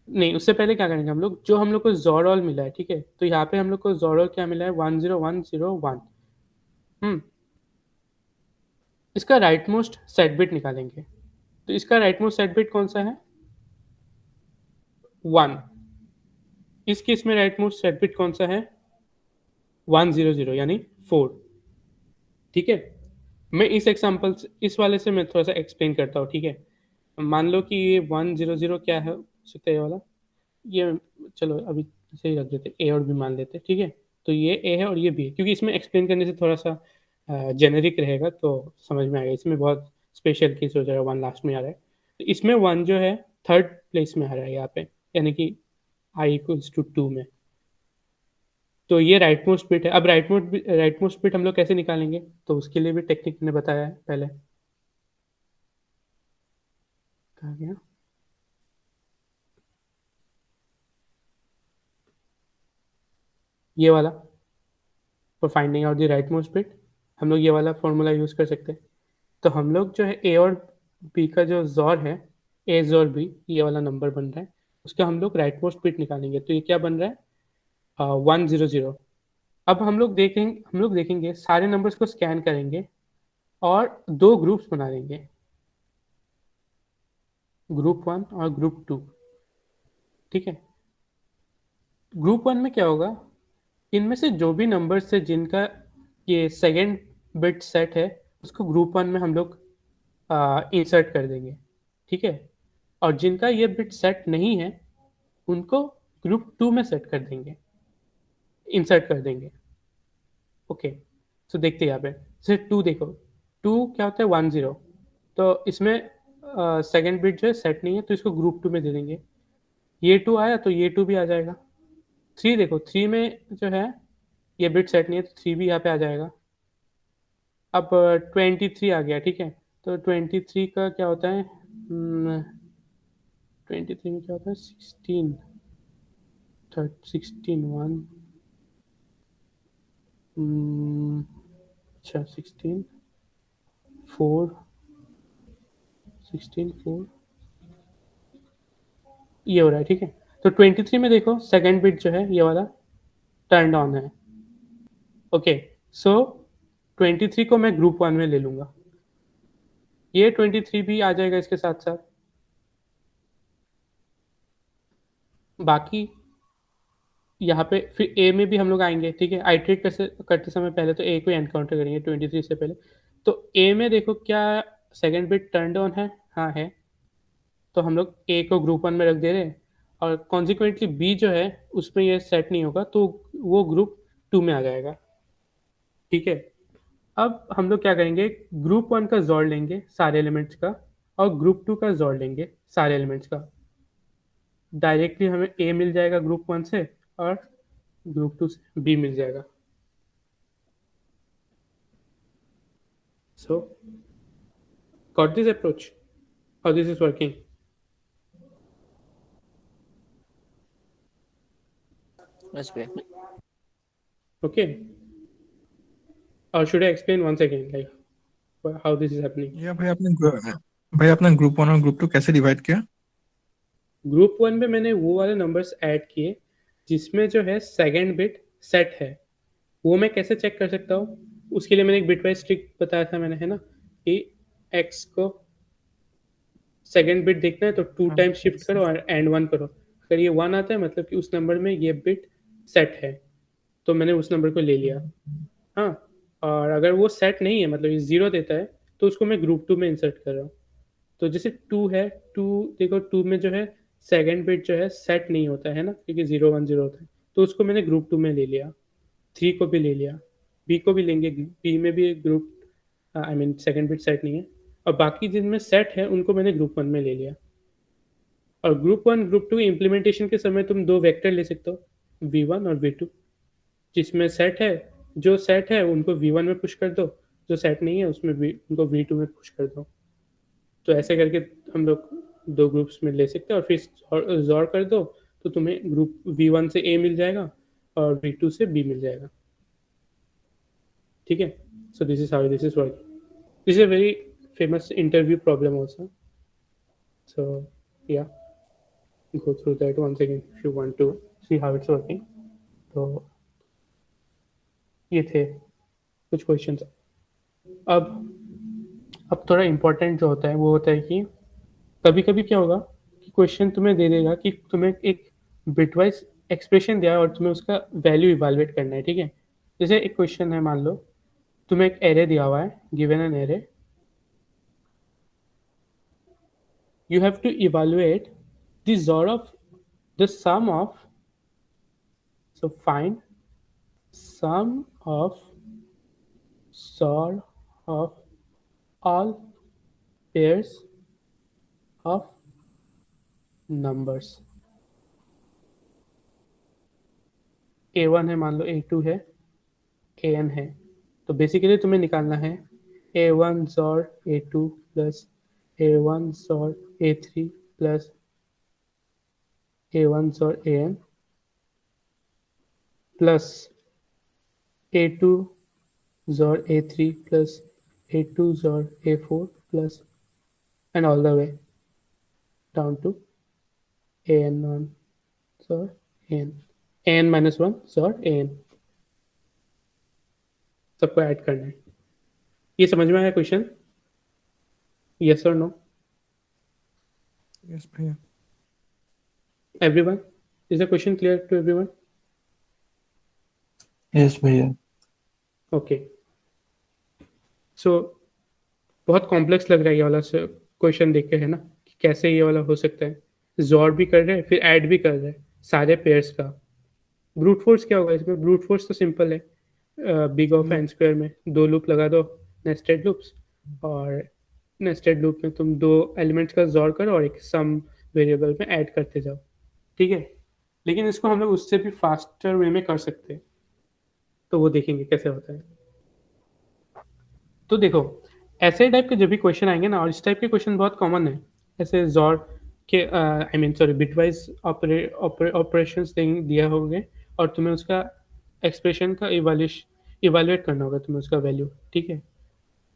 नहीं, उससे पहले क्या करेंगे हम लोग, जो हम लोग को जोड़ॉल मिला है, ठीक है? तो यहाँ पे हम लोग को जोड़ॉल क्या मिला है? 1 0 1 0 1। इसका राइट मोस्ट सेट बिट निकालेंगे। तो इसका राइट मोस्ट सेट बिट कौन सा है? 1। इस केस में राइट मोस्ट सेट बिट कौन सा है? 1 0 0 यानी 4, ठीक है? मैं इस एग्जांपल से, इस वाले से मैं थोड़ा सा एक्सप्लेन करता हूँ, ठीक है? मान लो कि ये 1 0 0 क्या है सकता है, ये वाला, ये चलो अभी सही रख देते, ए और बी मान लेते, ठीक है? तो ये ए है और ये बी है, क्योंकि इसमें एक्सप्लेन करने से थोड़ा सा जेनेरिक रहेगा तो समझ में आएगा। इसमें बहुत स्पेशल केस हो जाएगा, 1 लास्ट में आ रहा है, तो इसमें 1 जो है थर्ड प्लेस में आ रहा है यहाँ पे, यानी कि आई इक्वल्स टू 2 में। तो ये राइट मोस्ट बिट है। अब राइट मोस्ट बिट हम लोग कैसे निकालेंगे? तो उसके लिए भी टेक्निक मैंने बताया है पहले। कहाँ गया? ये वाला for finding out the right most bit हम लोग ये वाला फॉर्मूला यूज़ कर सकते हैं। तो हम लोग जो है ए और बी का जो जॉर है, ए जॉर बी, ये वाला नंबर बन रहा है, उसका हम लोग राइट मोस्ट बिट निकालेंगे। तो ये क्या बन रहा है 100। अब हम लोग देखेंगे सारे नंबर्स को स्कैन करेंगे और दो ग्रुप्स बना देंगे, ग्रुप 1 और ग्रुप 2। ठीक है, ग्रुप 1 में क्या होगा, इनमें से जो भी नंबर्स है जिनका ये सेकेंड बिट सेट है उसको ग्रुप 1 में हम लोग इंसर्ट कर देंगे। ठीक है, और जिनका ये बिट सेट नहीं है उनको ग्रुप 2 में सेट कर देंगे, इंसर्ट कर देंगे। ओके, सो देखते हैं यहाँ पे जैसे 2 देखो, 2 क्या होता है 10। तो इसमें सेकेंड बिट जो है सेट नहीं है तो इसको ग्रुप 2 में दे देंगे। ये 2 आया तो ये 2 भी आ जाएगा। 3 देखो, 3 में जो है ये बिट सेट नहीं है तो 3 भी यहाँ पे आ जाएगा। अब 23 आ गया। ठीक है, तो 23 का क्या होता है, 23 में क्या होता है 16, 16 1, अच्छा 16 4, 16 4 ये हो रहा है। ठीक है, तो 23 में देखो सेकेंड बिट जो है ये वाला टर्न ऑन है। ओके, सो 23 को मैं ग्रुप 1 में ले लूंगा, ये 23 भी आ जाएगा इसके साथ साथ। बाकी यहाँ पे फिर ए में भी हम लोग आएंगे। ठीक है, आइट्रेट करते समय पहले तो ए को एनकाउंटर करेंगे 23 से पहले। तो ए में देखो क्या सेकेंड बिट टर्न ऑन है, हाँ है, तो हम लोग ए को ग्रुप 1 में रख दे रहे हैं और कॉन्सिक्वेंटली बी जो है उसमें ये सेट नहीं होगा तो वो ग्रुप 2 में आ जाएगा। ठीक है, अब हम लोग क्या करेंगे, ग्रुप 1 का जोड़ लेंगे सारे एलिमेंट्स का और ग्रुप 2 का जोड़ लेंगे सारे एलिमेंट्स का। डायरेक्टली हमें ए मिल जाएगा ग्रुप 1 से और ग्रुप 2 से बी मिल जाएगा। So, got this approach? How this is working? That's great. Okay. Or should I explain once again, like how this is happening? या भाई आपने ग्रुप 1 और ग्रुप 2 कैसे डिवाइड किया? ग्रुप 1 में मैंने वो वाले नंबर्स ऐड किए जिसमें जो है सेकेंड बिट सेट है। वो मैं कैसे चेक कर सकता हूँ, उसके लिए मैंने एक बिट वाइज ट्रिक बताया था मैंने, है ना, कि x को सेकेंड बिट देखना है तो 2 टाइम्स शिफ्ट करो और एंड 1 करो। अगर ये 1 आता है मतलब कि उस नंबर में ये बिट सेट है, तो मैंने उस नंबर को ले लिया। हाँ, और अगर वो सेट नहीं है मतलब ये 0 देता है तो उसको मैं ग्रुप 2 में इंसर्ट कर रहा हूँ। तो जैसे 2 है, 2 देखो 2 में जो है सेकेंड बिट जो है सेट नहीं होता है ना, क्योंकि 0 1 0 होता है, तो उसको मैंने ग्रुप 2 में ले लिया। 3 को भी ले लिया, बी को भी लेंगे, बी में भी group I mean second bit set नहीं है, और बाकी जिनमें सेट है उनको मैंने ग्रुप 1 में ले लिया। और ग्रुप 1 ग्रुप 2 इम्प्लीमेंटेशन के समय तुम दो वेक्टर ले सकते हो, v1 और v2। जिसमें सेट है, जो सेट है उनको v1 में पुश कर दो, जो सेट नहीं है उसमें उनको v2 में पुश कर दो। तो ऐसे करके हम लोग दो ग्रुप्स में ले सकते हैं और फिर जोड़ कर दो तो तुम्हें ग्रुप v1 से a मिल जाएगा और v2 से b मिल जाएगा। ठीक है, so this is how this is working. This is a very famous interview problem also, so yeah, go through that once again if you want to see how it's working. तो ये थे कुछ questions. अब थोड़ा important जो होता है वो होता है कि कभी कभी क्या होगा कि क्वेश्चन तुम्हें दे देगा कि तुम्हें एक बिटवाइज एक्सप्रेशन दिया है और तुम्हें उसका वैल्यू इवेलुएट करना है। ठीक है, जैसे एक क्वेश्चन है, मान लो तुम्हें एक एरे दिया हुआ है, given an array, you have to evaluate the XOR of the sum of, so find sum of XOR of all pairs of numbers। a1 है, मान लो a2 है, an है, तो बेसिकली तुम्हें निकालना है a1 XOR a2 plus a1 XOR a3 plus a1 XOR an plus a2 XOR a3 plus a2 XOR a4 plus and all the way down to an XOR an minus 1 XOR an सबको add करना है। ये समझ में आया question? Yes और no? Yes भैया। Everyone, is the question clear to everyone? Yes भैया। ओके, सो बहुत कॉम्प्लेक्स लग रहा है ये वाला क्वेश्चन देख के, है ना, कि कैसे ये वाला हो सकता है। जोर भी कर रहे हैं, फिर ऐड भी कर रहे हैं सारे पेयर्स का। ब्रूट फोर्स क्या होगा इसमें? ब्रूट फोर्स तो सिंपल है, बिग ऑफ एन स्क्वायर में 2 लूप लगा दो, नेस्टेड लूप्स, और नेस्टेड लूप में तुम 2 एलिमेंट्स का जोर करो और एक सम वेरिएबल में ऐड करते जाओ, ठीक है। लेकिन इसको हम लोग उससे भी फास्टर वे में कर सकते हैं, तो वो देखेंगे कैसे होता है। तो देखो, ऐसे टाइप के जब भी क्वेश्चन आएंगे ना, और इस टाइप के क्वेश्चन बहुत कॉमन है, ऐसे जोर के I mean sorry bitwise operations दिया होंगे और तुम्हें उसका एक्सप्रेशन का इवेल्युएट करना होगा, तुम्हें उसका वैल्यू, ठीक है।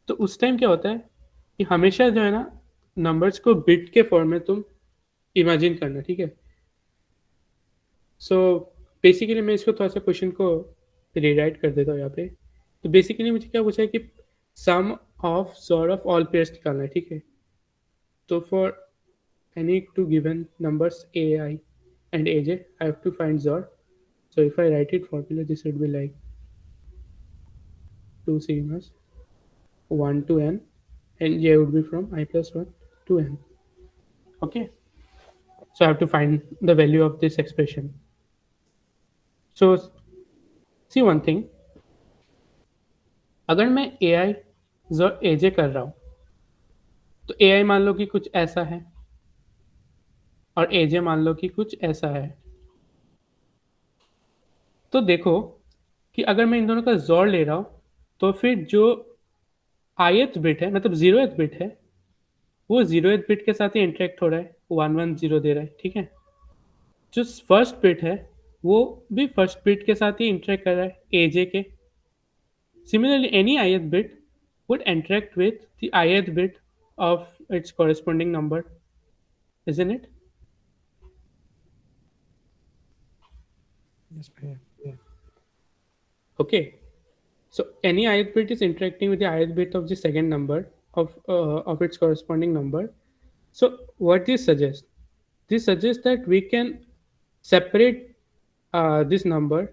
तो उस टाइम क्या होता है कि हमेशा जो है ना, नंबर्स को बिट के फॉर्म में तुम इमेजिन करना, ठीक है। सो बेसिकली मैं इसको थोड़ा सा क्वेश्चन को रीराइट कर देता हूँ यहाँ पे। तो बेसिकली मुझे क्या पूछा है कि सम ऑफ जोर ऑफ ऑल पेयर्स निकालना है, ठीक है। तो for any two given numbers ai and aj, I have to find zor. So if I write it formula, this would be like 2 sigmas 1 to n, and j would be from I plus 1 to n. Okay, so I have to find the value of this expression. So see one thing, अगर मैं ai zor aj कर रहा हूँ, तो ai मान लो कि कुछ ऐसा है और aj मान लो कि कुछ ऐसा है। तो देखो कि अगर मैं इन दोनों का जोड़ ले रहा हूँ, तो फिर जो ith बिट है, मतलब 0th बिट है, वो 0th बिट के साथ ही इंटरेक्ट हो रहा है, 1 1 0 दे रहा है, ठीक है। जो फर्स्ट बिट है वो भी फर्स्ट बिट के साथ ही इंटरेक्ट कर रहा है aj के। Similarly any ith bit would interact with the ith bit of its corresponding number, isn't it? Yes भैया। Okay, so any ith bit is interacting with the ith bit of the second number of its corresponding number. So what this suggests? This suggests that we can separate this number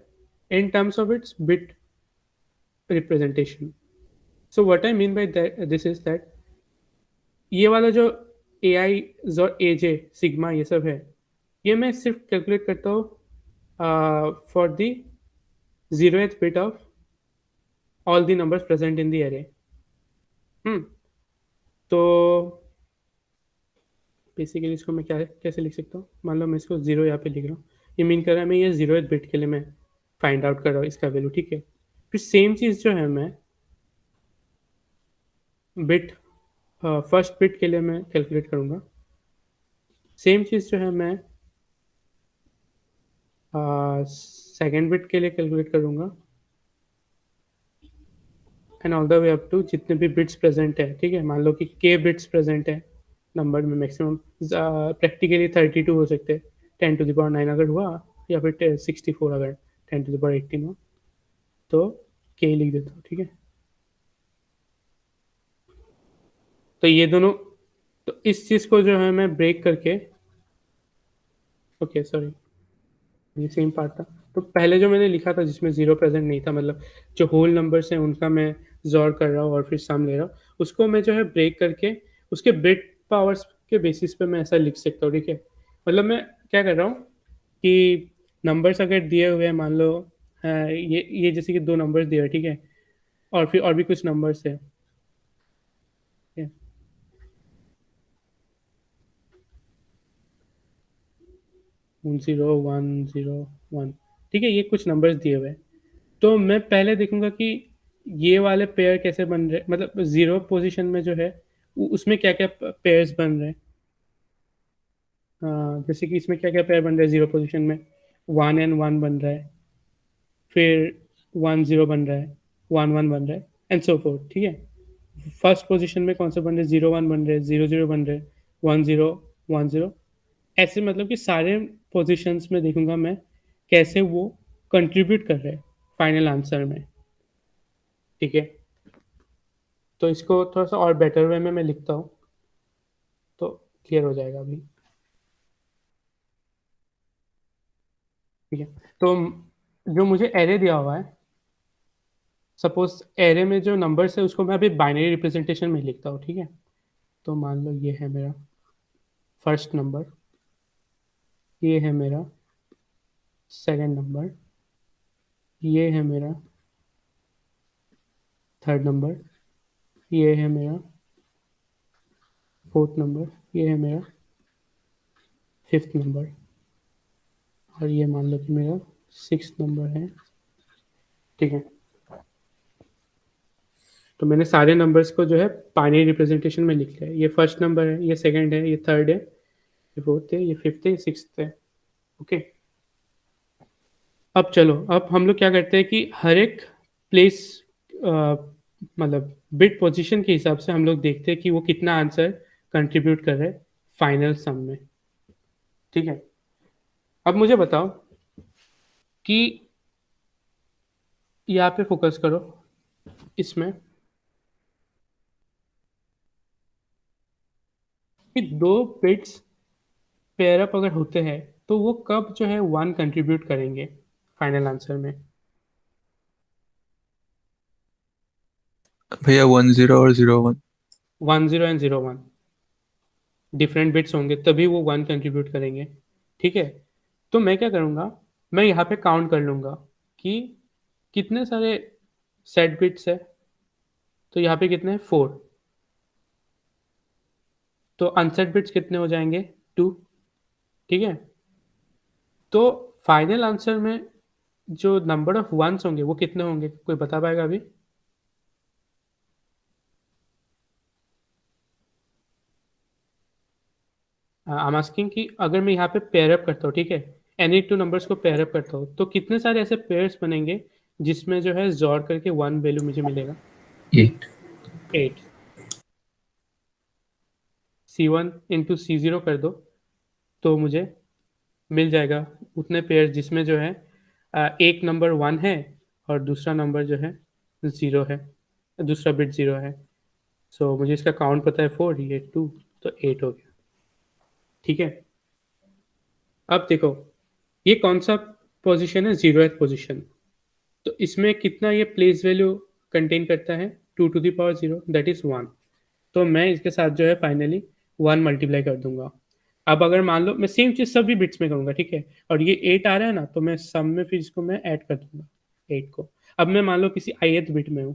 in terms of its bit representation. So what I mean by this is that ये वाला जो ai और aj sigma ये सब है, ये मैं सिर्फ कैलकुलेट करता हूँ for the 0th bit of all the numbers present in the array. तो बेसिकली इसको मैं कैसे लिख सकता हूँ? मान लो मैं इसको 0 यहाँ पे लिख रहा हूँ, ये मीन कर रहा है मैं ये 0th बिट के लिए मैं फाइंड आउट कर रहा हूँ इसका वैल्यू, ठीक है। फिर सेम चीज़ जो है मैं बिट फर्स्ट बिट के लिए मैं कैलकुलेट करूँगा, सेम चीज़ जो है मैं सेकेंड बिट के लिए कैलकुलेट करूँगा, and all the way up to जितने भी बिट्स प्रेजेंट है, ठीक है। मान लो कि k बिट्स प्रेजेंट है नंबर में, मैक्सिमम प्रैक्टिकली 32 हो सकते हैं, 10 to the power 9 अगर हुआ, या फिर 64 अगर 10 to the power 18 हो, तो k लिख देता हूँ, ठीक है। तो ये दोनों, तो इस चीज़ को जो है मैं ब्रेक करके, ओके सॉरी ये सेम पार्ट था। तो पहले जो मैंने लिखा था जिसमें 0 प्रेजेंट नहीं था, मतलब जो होल नंबर्स हैं उनका मैं जोर कर रहा हूँ और फिर सम ले रहा हूँ, उसको मैं जो है ब्रेक करके उसके बिट पावर्स के बेसिस पे मैं ऐसा लिख सकता हूँ, ठीक है। मतलब मैं क्या कर रहा हूँ कि नंबर्स अगर दिए हुए हैं, मान लो ये जैसे कि 2 नंबर्स दिए हुए, ठीक है, और फिर और भी कुछ नंबर्स है, 0 1 0 1, ठीक है, ये कुछ नंबर्स दिए हुए हैं। तो मैं पहले देखूंगा कि ये वाले पेयर कैसे बन रहे, मतलब 0 पोजीशन में जो है उसमें क्या क्या पेयर्स बन रहे हैं। जैसे कि इसमें क्या क्या पेयर बन रहे हैं 0 पोजीशन में, 1 and 1 बन रहा है, फिर 1 0 बन रहा है, 1 1 बन रहा है एंड सो फोर्थ, ठीक है। फर्स्ट पोजीशन में कौन सा बन रहा है, 0 1 बन रहे हैं, 0 0 बन रहे हैं, 1 0 1 0, ऐसे मतलब कि सारे पोजीशंस में देखूंगा मैं कैसे वो कंट्रीब्यूट कर रहे हैं फाइनल आंसर में, ठीक है। तो इसको थोड़ा सा और बेटर वे में मैं लिखता हूँ तो क्लियर हो जाएगा अभी, ठीक है। तो जो मुझे एरे दिया हुआ है, सपोज एरे में जो नंबर्स है उसको मैं अभी बाइनरी रिप्रेजेंटेशन में लिखता हूँ, ठीक है। तो मान लो ये है मेरा फर्स्ट नंबर, ये है मेरा सेकंड नंबर, ये है मेरा थर्ड नंबर, ये है मेरा फोर्थ नंबर, ये है मेरा फिफ्थ नंबर, और ये मान लो कि मेरा सिक्स नंबर है, ठीक है। तो मैंने सारे नंबर्स को जो है बाइनरी रिप्रेजेंटेशन में लिख लिया है। ये फर्स्ट नंबर है, ये सेकंड है, ये थर्ड है, ये फोर्थ है, ये फिफ्थ है, ये सिक्स्थ है, ओके। अब चलो, अब हम लोग क्या करते हैं कि हर एक प्लेस मतलब बिट पोजीशन के हिसाब से हम लोग देखते हैं कि वो कितना आंसर कंट्रीब्यूट कर रहे हैं फाइनल सम में, ठीक है। अब मुझे बताओ कि यहाँ पे फोकस करो इसमें कि दो बिट्स पेयर अप अगर होते हैं तो वो कब जो है वन कंट्रीब्यूट करेंगे फाइनल आंसर में। भैया 10 और 01। 1 0 एंड 0 1 डिफरेंट बिट्स होंगे तभी वो वन कंट्रीब्यूट करेंगे, ठीक है। तो मैं क्या करूँगा, मैं यहाँ पे काउंट कर लूँगा कि कितने सारे सेट बिट्स है। तो यहाँ पे कितने हैं, 4। तो अनसेट बिट्स कितने हो जाएंगे, 2, ठीक है। तो फाइनल आंसर में जो नंबर ऑफ वंस होंगे वो कितने होंगे, कोई बता पाएगा अभी। आई एम आस्किंग कि अगर मैं यहाँ पे पेयर अप करता हूँ, ठीक है, एनी टू नंबर्स को पेयर अप करता हूँ तो कितने सारे ऐसे पेयर्स बनेंगे जिसमें जो है जोड़ करके वन वैल्यू मुझे मिलेगा। 8. 8। C1 इंटू C0 कर दो तो मुझे मिल जाएगा उतने पेयर जिसमें जो है एक नंबर 1 है और दूसरा नंबर जो है 0 है, दूसरा बिट 0 है। सो मुझे इसका काउंट पता है 4, ये 2, तो 8 हो गया, ठीक है। अब देखो ये कौन सा पोजीशन है, 0th पोजीशन। तो इसमें कितना ये प्लेस वैल्यू कंटेन करता है, 2 to the power 0 that is 1। तो मैं इसके साथ जो है फाइनली 1 मल्टीप्लाई कर दूंगा। अब अगर मान लो मैं सेम चीज़ सभी बिट्स में करूंगा, ठीक है, और ये 8 आ रहा है ना, तो मैं सम में फिर इसको मैं ऐड कर दूंगा 8 को। अब मैं मान लो किसी ith बिट में हूँ,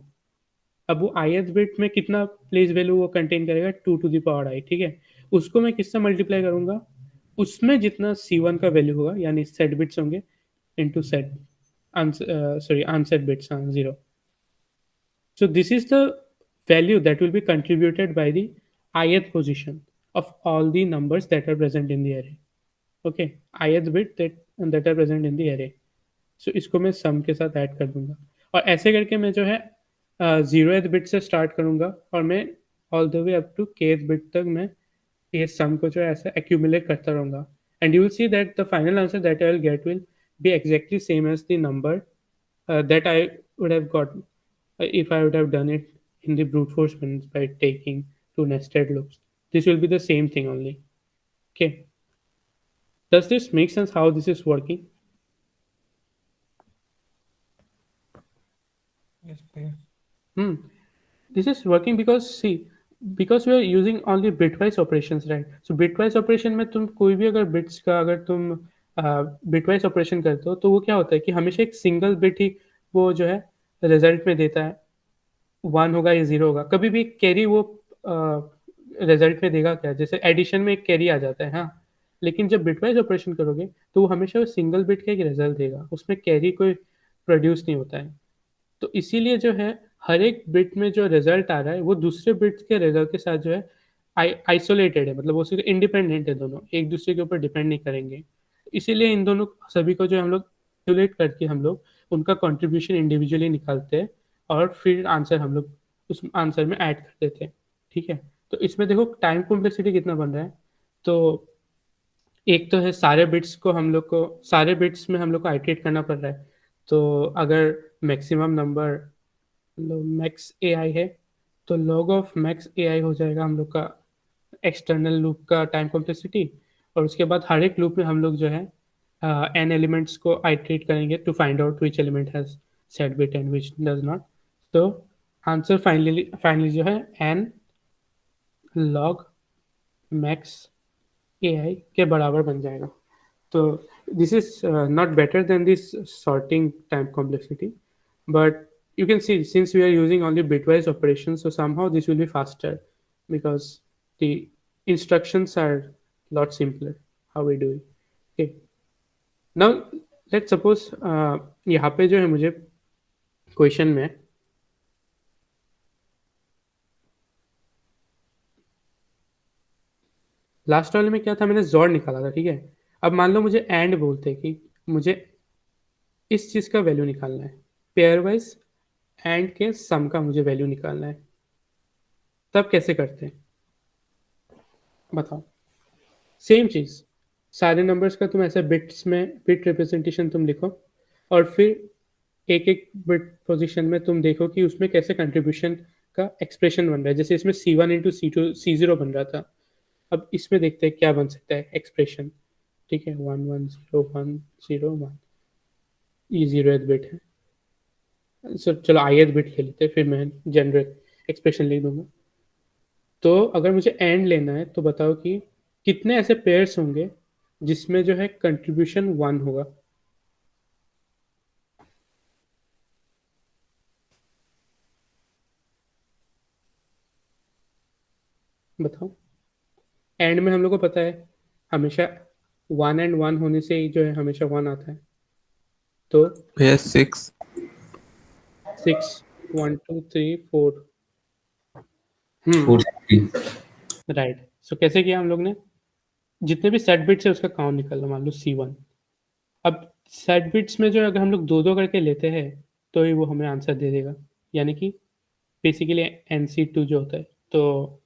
अब वो ith बिट में कितना प्लेस वैल्यू वो कंटेन करेगा, 2 टू द पावर i, ठीक है। उसको मैं किससे मल्टीप्लाई करूंगा, उसमें जितना C1 का वैल्यू होगा, यानी सेट बिट्स होंगे into set sorry unset bits, हाँ 0। So this is the value that will be contributed by the ith position of all the numbers that are present in the array. Okay, ith bit that are present in the array. So इसको मैं sum के साथ add कर दूंगा और ऐसे करके मैं जो है 0th बिट से स्टार्ट करूंगा और मैं all the way up to kth bit तक मैं ये सम को जो है ऐसे accumulate करता रहूंगा, and you will see that the final answer that I will get will be exactly same as the number that I would have got if I would have done it in the brute force means by taking two nested loops. This will be the same thing only. Okay. Does this make sense how this is working? Yes, भैया। This is working because see, because we are using only bitwise operations, right? So bitwise operation में तुम कोई भी अगर bits का अगर तुम bitwise operation करते हो तो वो क्या होता है कि हमेशा एक सिंगल बिट ही वो जो है रिजल्ट में देता है, 1 होगा या 0 होगा। कभी भी कैरी वो रिजल्ट में देगा क्या, जैसे एडिशन में एक कैरी आ जाता है, हाँ, लेकिन जब बिटवाइज ऑपरेशन करोगे तो वो हमेशा सिंगल बिट का एक रिजल्ट देगा, उसमें कैरी कोई प्रोड्यूस नहीं होता है। तो इसीलिए जो है हर एक बिट में जो रिजल्ट आ रहा है वो दूसरे बिट के रिजल्ट के साथ जो है आइसोलेटेड है, मतलब वो सिर्फ इंडिपेंडेंट है, दोनों एक दूसरे के ऊपर डिपेंड नहीं करेंगे। इसीलिए इन दोनों सभी को जो हम लोग कैलकुलेट करके हम लोग उनका कंट्रीब्यूशन इंडिविजुअली निकालते हैं और फिर आंसर हम लोग उस आंसर में ऐड कर देते हैं, ठीक है। तो इसमें देखो टाइम कॉम्प्लेक्सिटी कितना बन रहा है। तो एक तो है सारे बिट्स में हम लोग को आइटरेट करना पड़ रहा है। तो अगर मैक्सिमम नंबर मैक्स ए आई है तो log ऑफ मैक्स ए आई हो जाएगा हम लोग का एक्सटर्नल लूप का टाइम कॉम्प्लेक्सिटी। और उसके बाद हर एक लूप में हम लोग जो है n एलिमेंट्स को आइटरेट करेंगे to find out which element has set bit and which does not. तो आंसर फाइनली जो है n log max a i के बराबर बन जाएगा। तो this is not better than this sorting time complexity, but you can see since we are using only bitwise operations, so somehow this will be faster because the instructions are lot simpler how we do it. Okay, now let's suppose यहाँ पे जो है मुझे question में last वाले में क्या था, मैंने जोर निकाला था, ठीक है। अब मान लो मुझे एंड बोलते हैं कि मुझे इस चीज़ का वैल्यू निकालना है, पेयर वाइज एंड के सम का मुझे वैल्यू निकालना है, तब कैसे करते हैं बताओ। सेम चीज़, सारे नंबर्स का तुम ऐसे बिट्स में बिट रिप्रेजेंटेशन तुम लिखो और फिर एक एक बिट पोजीशन में तुम देखो कि उसमें कैसे कंट्रीब्यूशन का एक्सप्रेशन बन रहा है। जैसे इसमें C1 इंटू C2 C0 बन रहा था, अब इसमें देखते हैं क्या बन सकता है एक्सप्रेशन, ठीक है। 1 1 0 1 0 1, ये 0th बिट है। सो चलो ith बिट ले लेते हैं, फिर मैं जनरल एक्सप्रेशन लिख दूंगा। तो अगर मुझे एंड लेना है तो बताओ कि कितने ऐसे पेयर्स होंगे जिसमें जो है कंट्रीब्यूशन 1 होगा। बताओ, एंड में हम लोग को पता है हमेशा 1 एंड 1 होने से ही जो है हमेशा 1 आता है। तो भैया 6 6 1 2 3 4 4 राइट। सो कैसे किया हम लोग ने, जितने भी सेट बिट्स है उसका काउंट निकाल लो, मान लो C1। अब सेट बिट्स में जो अगर हम लोग दो दो करके लेते हैं तो ही वो हमें आंसर दे देगा, यानी कि बेसिकली NC2 जो होता है, तो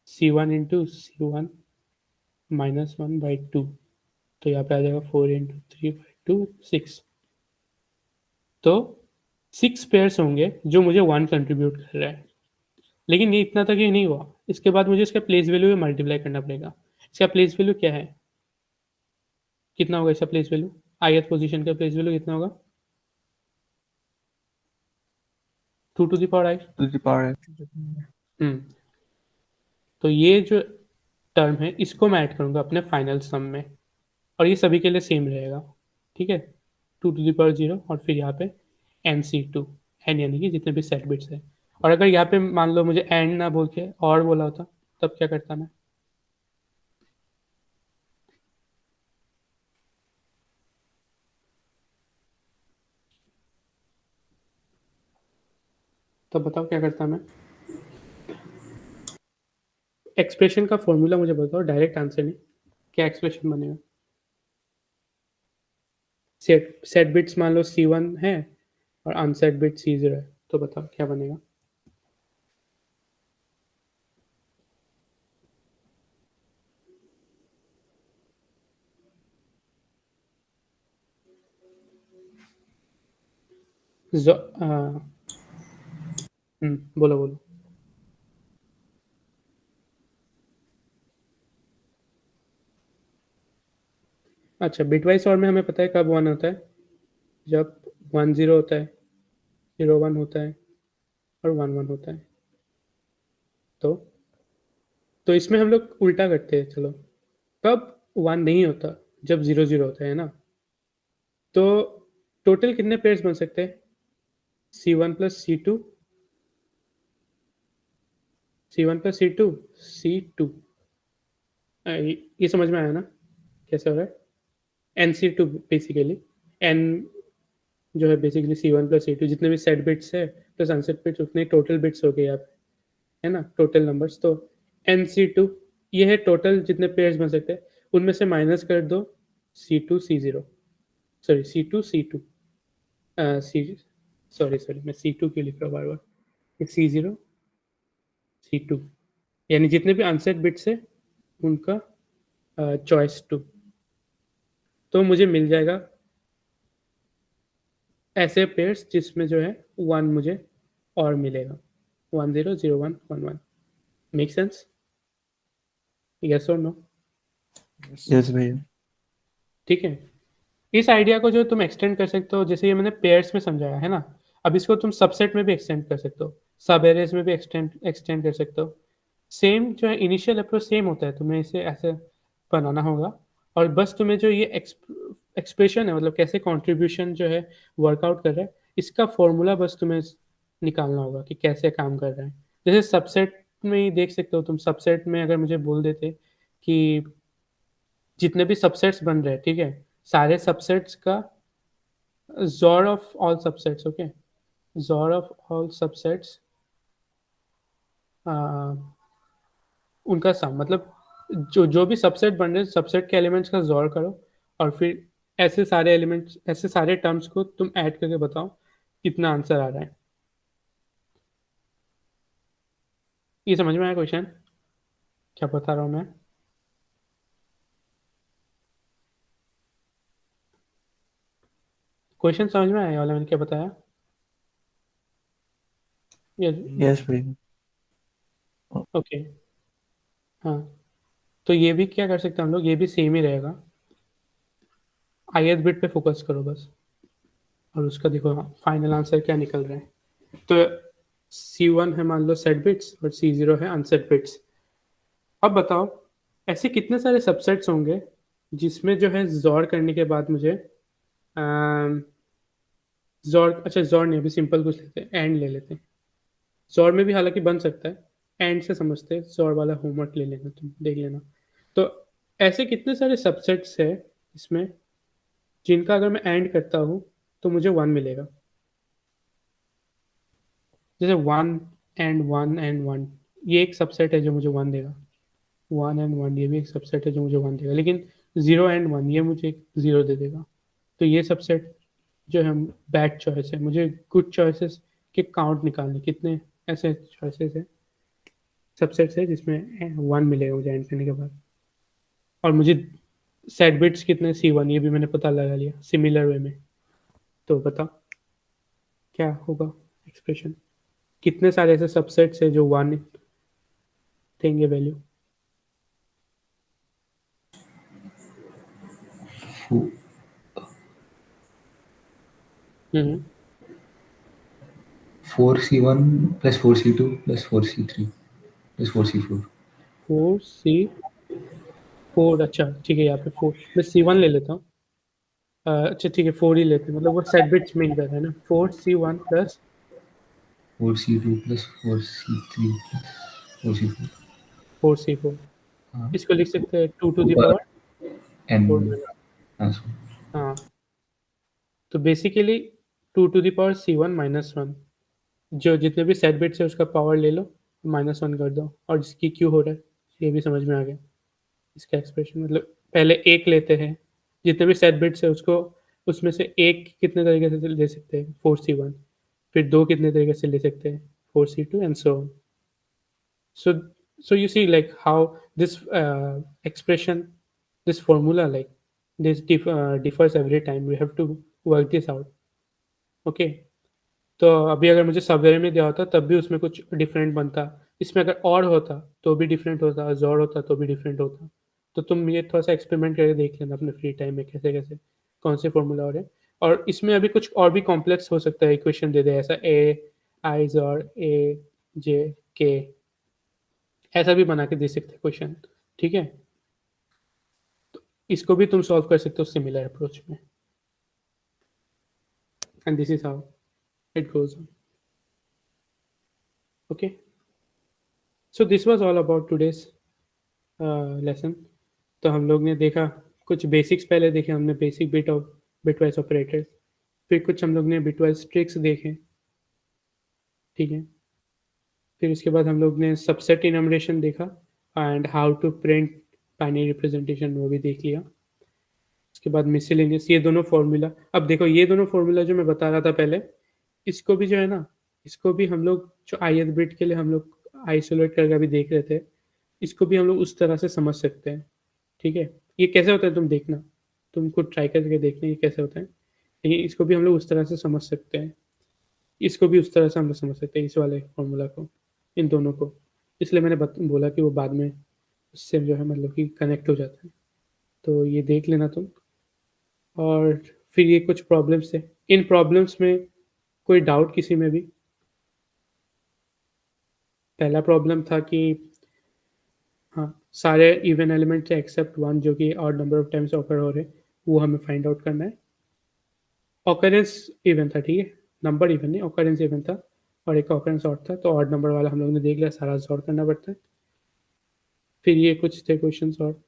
C1 इंटू C1 माइनस 1/2, तो यहाँ पे आ जाएगा 4 इंटू 3/2 6। तो 6 पेयर्स होंगे जो मुझे 1 कंट्रीब्यूट कर रहा है। लेकिन ये इतना तक ही नहीं हुआ, इसके बाद मुझे इसका प्लेस वैल्यू में मल्टीप्लाई करना पड़ेगा। इसका प्लेस वैल्यू क्या है, कितना होगा इसका प्लेस वैल्यू, ith पोजीशन का प्लेस वैल्यू कितना होगा, 2 to the power i। to the power f। तो ये जो टर्म है इसको मैं ऐड करूंगा अपने फाइनल सम में, और ये सभी के लिए सेम रहेगा, ठीक है। 2 टू द पावर 0 और फिर यहाँ पे NC2 n, यानी कि जितने भी सेट बिट्स है। और अगर यहाँ पे मान लो मुझे एंड ना बोल के और बोला होता तब क्या करता मैं, तब बताओ क्या करता मैं। एक्सप्रेशन का फॉर्मूला मुझे बताओ, डायरेक्ट आंसर नहीं, क्या एक्सप्रेशन बनेगा। सेट बिट्स मान लो C1 है और अनसेट बिट C0 है, तो बताओ क्या बनेगा। बोलो बोलो। अच्छा, बिटवाइज और में हमें पता है कब 1 होता है, जब 1 0 होता है, 0 1 होता है और 1 1 होता है। तो इसमें हम लोग उल्टा करते हैं। चलो, कब 1 नहीं होता, जब 0 0 होता है ना। तो टोटल कितने पेयर्स बन सकते हैं, C1 plus C2 C1 plus C2 C2। ये समझ में आया ना कैसे हो रहा है। NC2 बेसिकली n जो है बेसिकली C1 प्लस C2, जितने भी सेट बिट्स है प्लस अनसेट बिट्स उतने टोटल बिट्स हो गए यहाँ पे, है ना, टोटल नंबर्स। तो NC2 ये है टोटल जितने पेयर्स बन सकते हैं, उनमें से माइनस कर दो C2 C0, sorry C2 C2, सी सॉरी मैं C2 क्यों लिख रहा हूँ बार बार, ये C0 C2 यानी जितने भी अनसेट बिट्स है उनका चॉइस 2, तो मुझे मिल जाएगा ऐसे पेयर्स जिसमें जो है 1 मुझे और मिलेगा, 1 0 0 1 1 1। Make sense? यस और नो? यस भैया। ठीक है, इस आइडिया को जो तुम एक्सटेंड कर सकते हो, जैसे ये मैंने पेयर्स में समझाया है ना, अब इसको तुम सबसेट में भी एक्सटेंड कर सकते हो, सब एरेज में भी एक्सटेंड कर सकते हो। सेम जो है इनिशियल अप्रोच सेम होता है, तुम्हें इसे ऐसे बनाना होगा और बस तुम्हें जो ये एक्सप्रेशन है, मतलब कैसे कंट्रीब्यूशन जो है वर्कआउट कर रहा है, इसका फॉर्मूला बस तुम्हें निकालना होगा कि कैसे काम कर रहा है। जैसे सबसेट में ही देख सकते हो तुम, सबसेट में अगर मुझे बोल देते कि जितने भी सबसेट्स बन रहे हैं, ठीक है, सारे सबसेट्स का XOR of all subsets, okay, XOR of all subsets उनका सम, मतलब जो भी सबसेट बन रहे हैं सबसेट के एलिमेंट्स का XOR करो और फिर ऐसे सारे एलिमेंट्स, ऐसे सारे टर्म्स को तुम ऐड करके बताओ कितना आंसर आ रहा है। ये समझ में आया क्वेश्चन क्या बता रहा हूँ मैं? क्वेश्चन समझ में आया ये वाला मैंने क्या बताया? यस भैया। ओके, हाँ, तो ये भी क्या कर सकते हैं हम लोग, ये भी सेम ही रहेगा, ith बिट पे फोकस करो बस और उसका देखो फाइनल आंसर क्या निकल रहा है। तो C1 है मान लो सेट बिट्स और C0 है अनसेट बिट्स। अब बताओ ऐसे कितने सारे सबसेट्स होंगे जिसमें जो है XOR करने के बाद मुझे XOR, अच्छा XOR नहीं, अभी सिंपल कुछ लेते हैं, एंड ले लेते हैं। XOR में भी हालांकि बन सकता है, एंड से समझते हैं, XOR वाला होमवर्क ले लेना, तुम देख लेना। तो ऐसे कितने सारे सबसेट्स है इसमें जिनका अगर मैं एंड करता हूँ तो मुझे 1 मिलेगा। जैसे 1 एंड 1 एंड 1, ये एक सबसेट है जो मुझे 1 देगा, 1 एंड 1 ये भी एक सबसेट है जो मुझे 1 देगा, लेकिन 0 एंड 1 ये मुझे 0 दे देगा। तो ये सबसेट जो है बैड चॉइस है, मुझे गुड चॉइसेस के काउंट निकालने, कितने ऐसे चॉइसेस है, सबसेट्स है जिसमें 1 मिलेगा मुझे एंड करने के बाद। और मुझे सेट बिट्स कितने C1 ये भी मैंने पता लगा लिया सिमिलर वे में। तो बताओ क्या होगा एक्सप्रेशन, कितने सारे ऐसे सबसेट्स है जो 1 देंगे value? Four, 4C1 plus 4C2 plus 4C3 plus 4C4। 4C4, अच्छा ठीक है, यहाँ पे 4 मैं C1 ले लेता हूँ। अच्छा ठीक है 4 ही लेते हैं, मतलब वो सेट बिट्स मीन कर रहा है ना, 4C1 plus 4C2 plus 4C3 plus 4C4। 4C4, हाँ, इसको लिख सकते हैं 2 to the ऊपर power n 4 माइनस। आंसर। हाँ, तो basically 2 to the power C1 minus 1, जो जितने भी सेट बिट्स है उसका पावर ले लो, -1 कर दो, और इसकी क्यों हो रहा है ये भी समझ में आ गया। इसका एक्सप्रेशन मतलब पहले एक लेते हैं, जितने भी सेट बिट्स है उसको, उसमें से एक कितने तरीके से ले सकते हैं 4C1, फिर 2 कितने तरीके से ले सकते हैं 4C2 and so on. So you see like how this expression, this formula, like this differs every time, we have to work this out, okay? तो अभी अगर मुझे सबवेरे में दिया होता तब भी उसमें कुछ डिफरेंट बनता, इसमें अगर और होता तो भी डिफरेंट होता, XOR होता तो भी डिफरेंट होता। तो तुम ये थोड़ा सा एक्सपेरिमेंट करके देख लेना अपने फ्री टाइम में कैसे कैसे कौन से फॉर्मूला हो रहे हैं। और इसमें अभी कुछ और भी कॉम्प्लेक्स हो सकता है, इक्वेशन दे दे ऐसा A XOR A J K, ऐसा भी बना के दे सकते हैं क्वेश्चन, ठीक है? तो इसको भी तुम सॉल्व कर सकते हो सिमिलर अप्रोच में, and this is how it goes on, okay? So this was all about today's lesson. तो हम लोग ने देखा कुछ बेसिक्स, पहले देखे हमने बेसिक बिटवाइज ऑपरेटर्स, फिर कुछ हम लोग ने बिटवाइज ट्रिक्स देखे, ठीक है? फिर उसके बाद हम लोग ने सबसेट इनमरेशन देखा and how to print binary representation, वो भी देख लिया। उसके बाद मिसलेनियस, ये दोनों फॉर्मूला। अब देखो ये दोनों फॉर्मूला जो मैं बता रहा था पहले, इसको भी जो है ना, इसको भी हम लोग जो ith बिट के लिए हम लोग आइसोलेट करके अभी देख रहे थे, इसको भी हम लोग उस तरह से समझ सकते हैं। ठीक है, ये कैसे होता है तुम देखना, तुम खुद ट्राई करके देखना ये कैसे होता है। लेकिन इसको भी हम लोग उस तरह से समझ सकते हैं, इसको भी उस तरह से हम लोग समझ सकते हैं, इस वाले फॉर्मूला को, इन दोनों को। इसलिए मैंने बोला कि वो बाद में उससे जो है मतलब कि कनेक्ट हो जाता है। तो ये देख लेना तुम। और फिर ये कुछ प्रॉब्लम्स थे, इन प्रॉब्लम्स में कोई डाउट किसी में भी? पहला प्रॉब्लम था कि हाँ सारे इवन एलिमेंट थे एक्सेप्ट वन जो कि odd number of times occur हो रहे, वो हमें फाइंड आउट करना है। ऑकरेंस इवन था, ठीक है, नंबर इवन नहीं, ऑकरेंस इवन था, और एक ऑकरेंस ऑड था, तो ऑड नंबर वाला हम लोग ने देख लिया, सारा सॉल्व करना पड़ता है। फिर ये कुछ थे क्वेश्चंस, और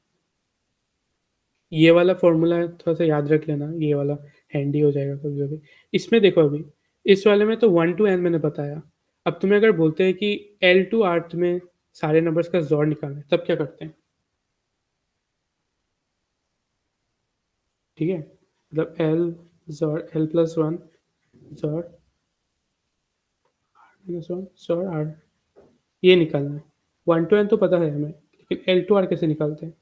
ये वाला फॉर्मूला थोड़ा सा याद रख लेना, ये वाला हैंडी हो जाएगा कभी कभी। इसमें देखो अभी इस वाले में तो 1 to n मैंने बताया। अब तुम्हें अगर बोलते हैं कि L to rth में सारे नंबर्स का जोड़ निकालना है, तब क्या करते हैं? ठीक है, मतलब L plus 1 जोड़ R-1 जोड़ R, ये निकालना है। 1 to n तो पता है हमें, लेकिन L to r कैसे निकालते हैं?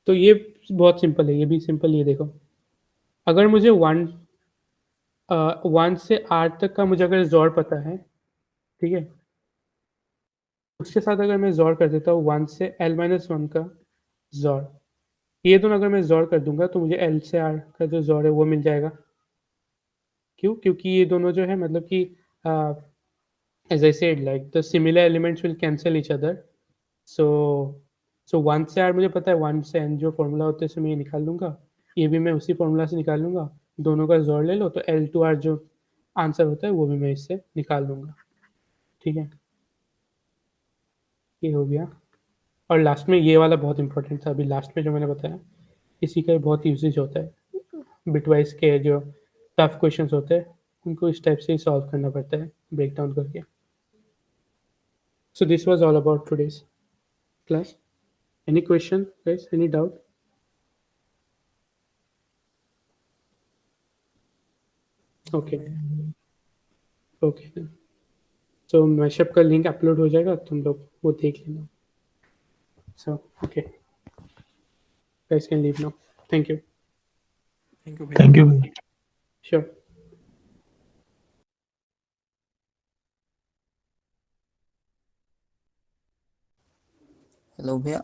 तो ये बहुत सिंपल है, ये भी सिंपल। ये देखो, अगर मुझे 1 से r तक का मुझे अगर जोड़ पता है, ठीक है, उसके साथ अगर मैं जोड़ कर देता हूँ 1 से L-1 का जोड़, ये दोनों अगर मैं जोड़ कर दूंगा तो मुझे L से R का जो जोड़ है वो मिल जाएगा। क्यों? क्योंकि ये दोनों जो है मतलब कि as I said like the similar elements will cancel each other, so 1 से R मुझे पता है, 1 से n जो फॉर्मूला होता है इससे मैं ये निकाल लूँगा, ये भी मैं उसी फॉर्मूला से निकाल लूँगा, दोनों का जोड़ ले लो तो L to R जो आंसर होता है वो भी मैं इससे निकाल लूँगा। ठीक है, ये हो गया। और लास्ट में ये वाला बहुत इंपॉर्टेंट था, अभी लास्ट में जो मैंने बताया, इसी का बहुत यूजेज होता है। बिटवाइज के जो टफ क्वेश्चंस होते हैं उनको इस टाइप से ही सॉल्व करना पड़ता है, ब्रेक डाउन करके। So this was all about today's class. Any question guys, any doubt? Okay okay, so mashup का लिंक अपलोड हो जाएगा, तुम लोग वो देख लेना। So okay guys can leave now, thank you. Thank you Thank you. Sure. Hello भैया,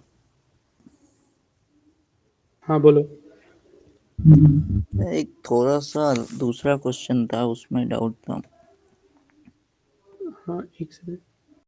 हाँ बोलो। एक थोड़ा सा दूसरा क्वेश्चन था, उसमें डाउट था। हाँ एक सेकंड।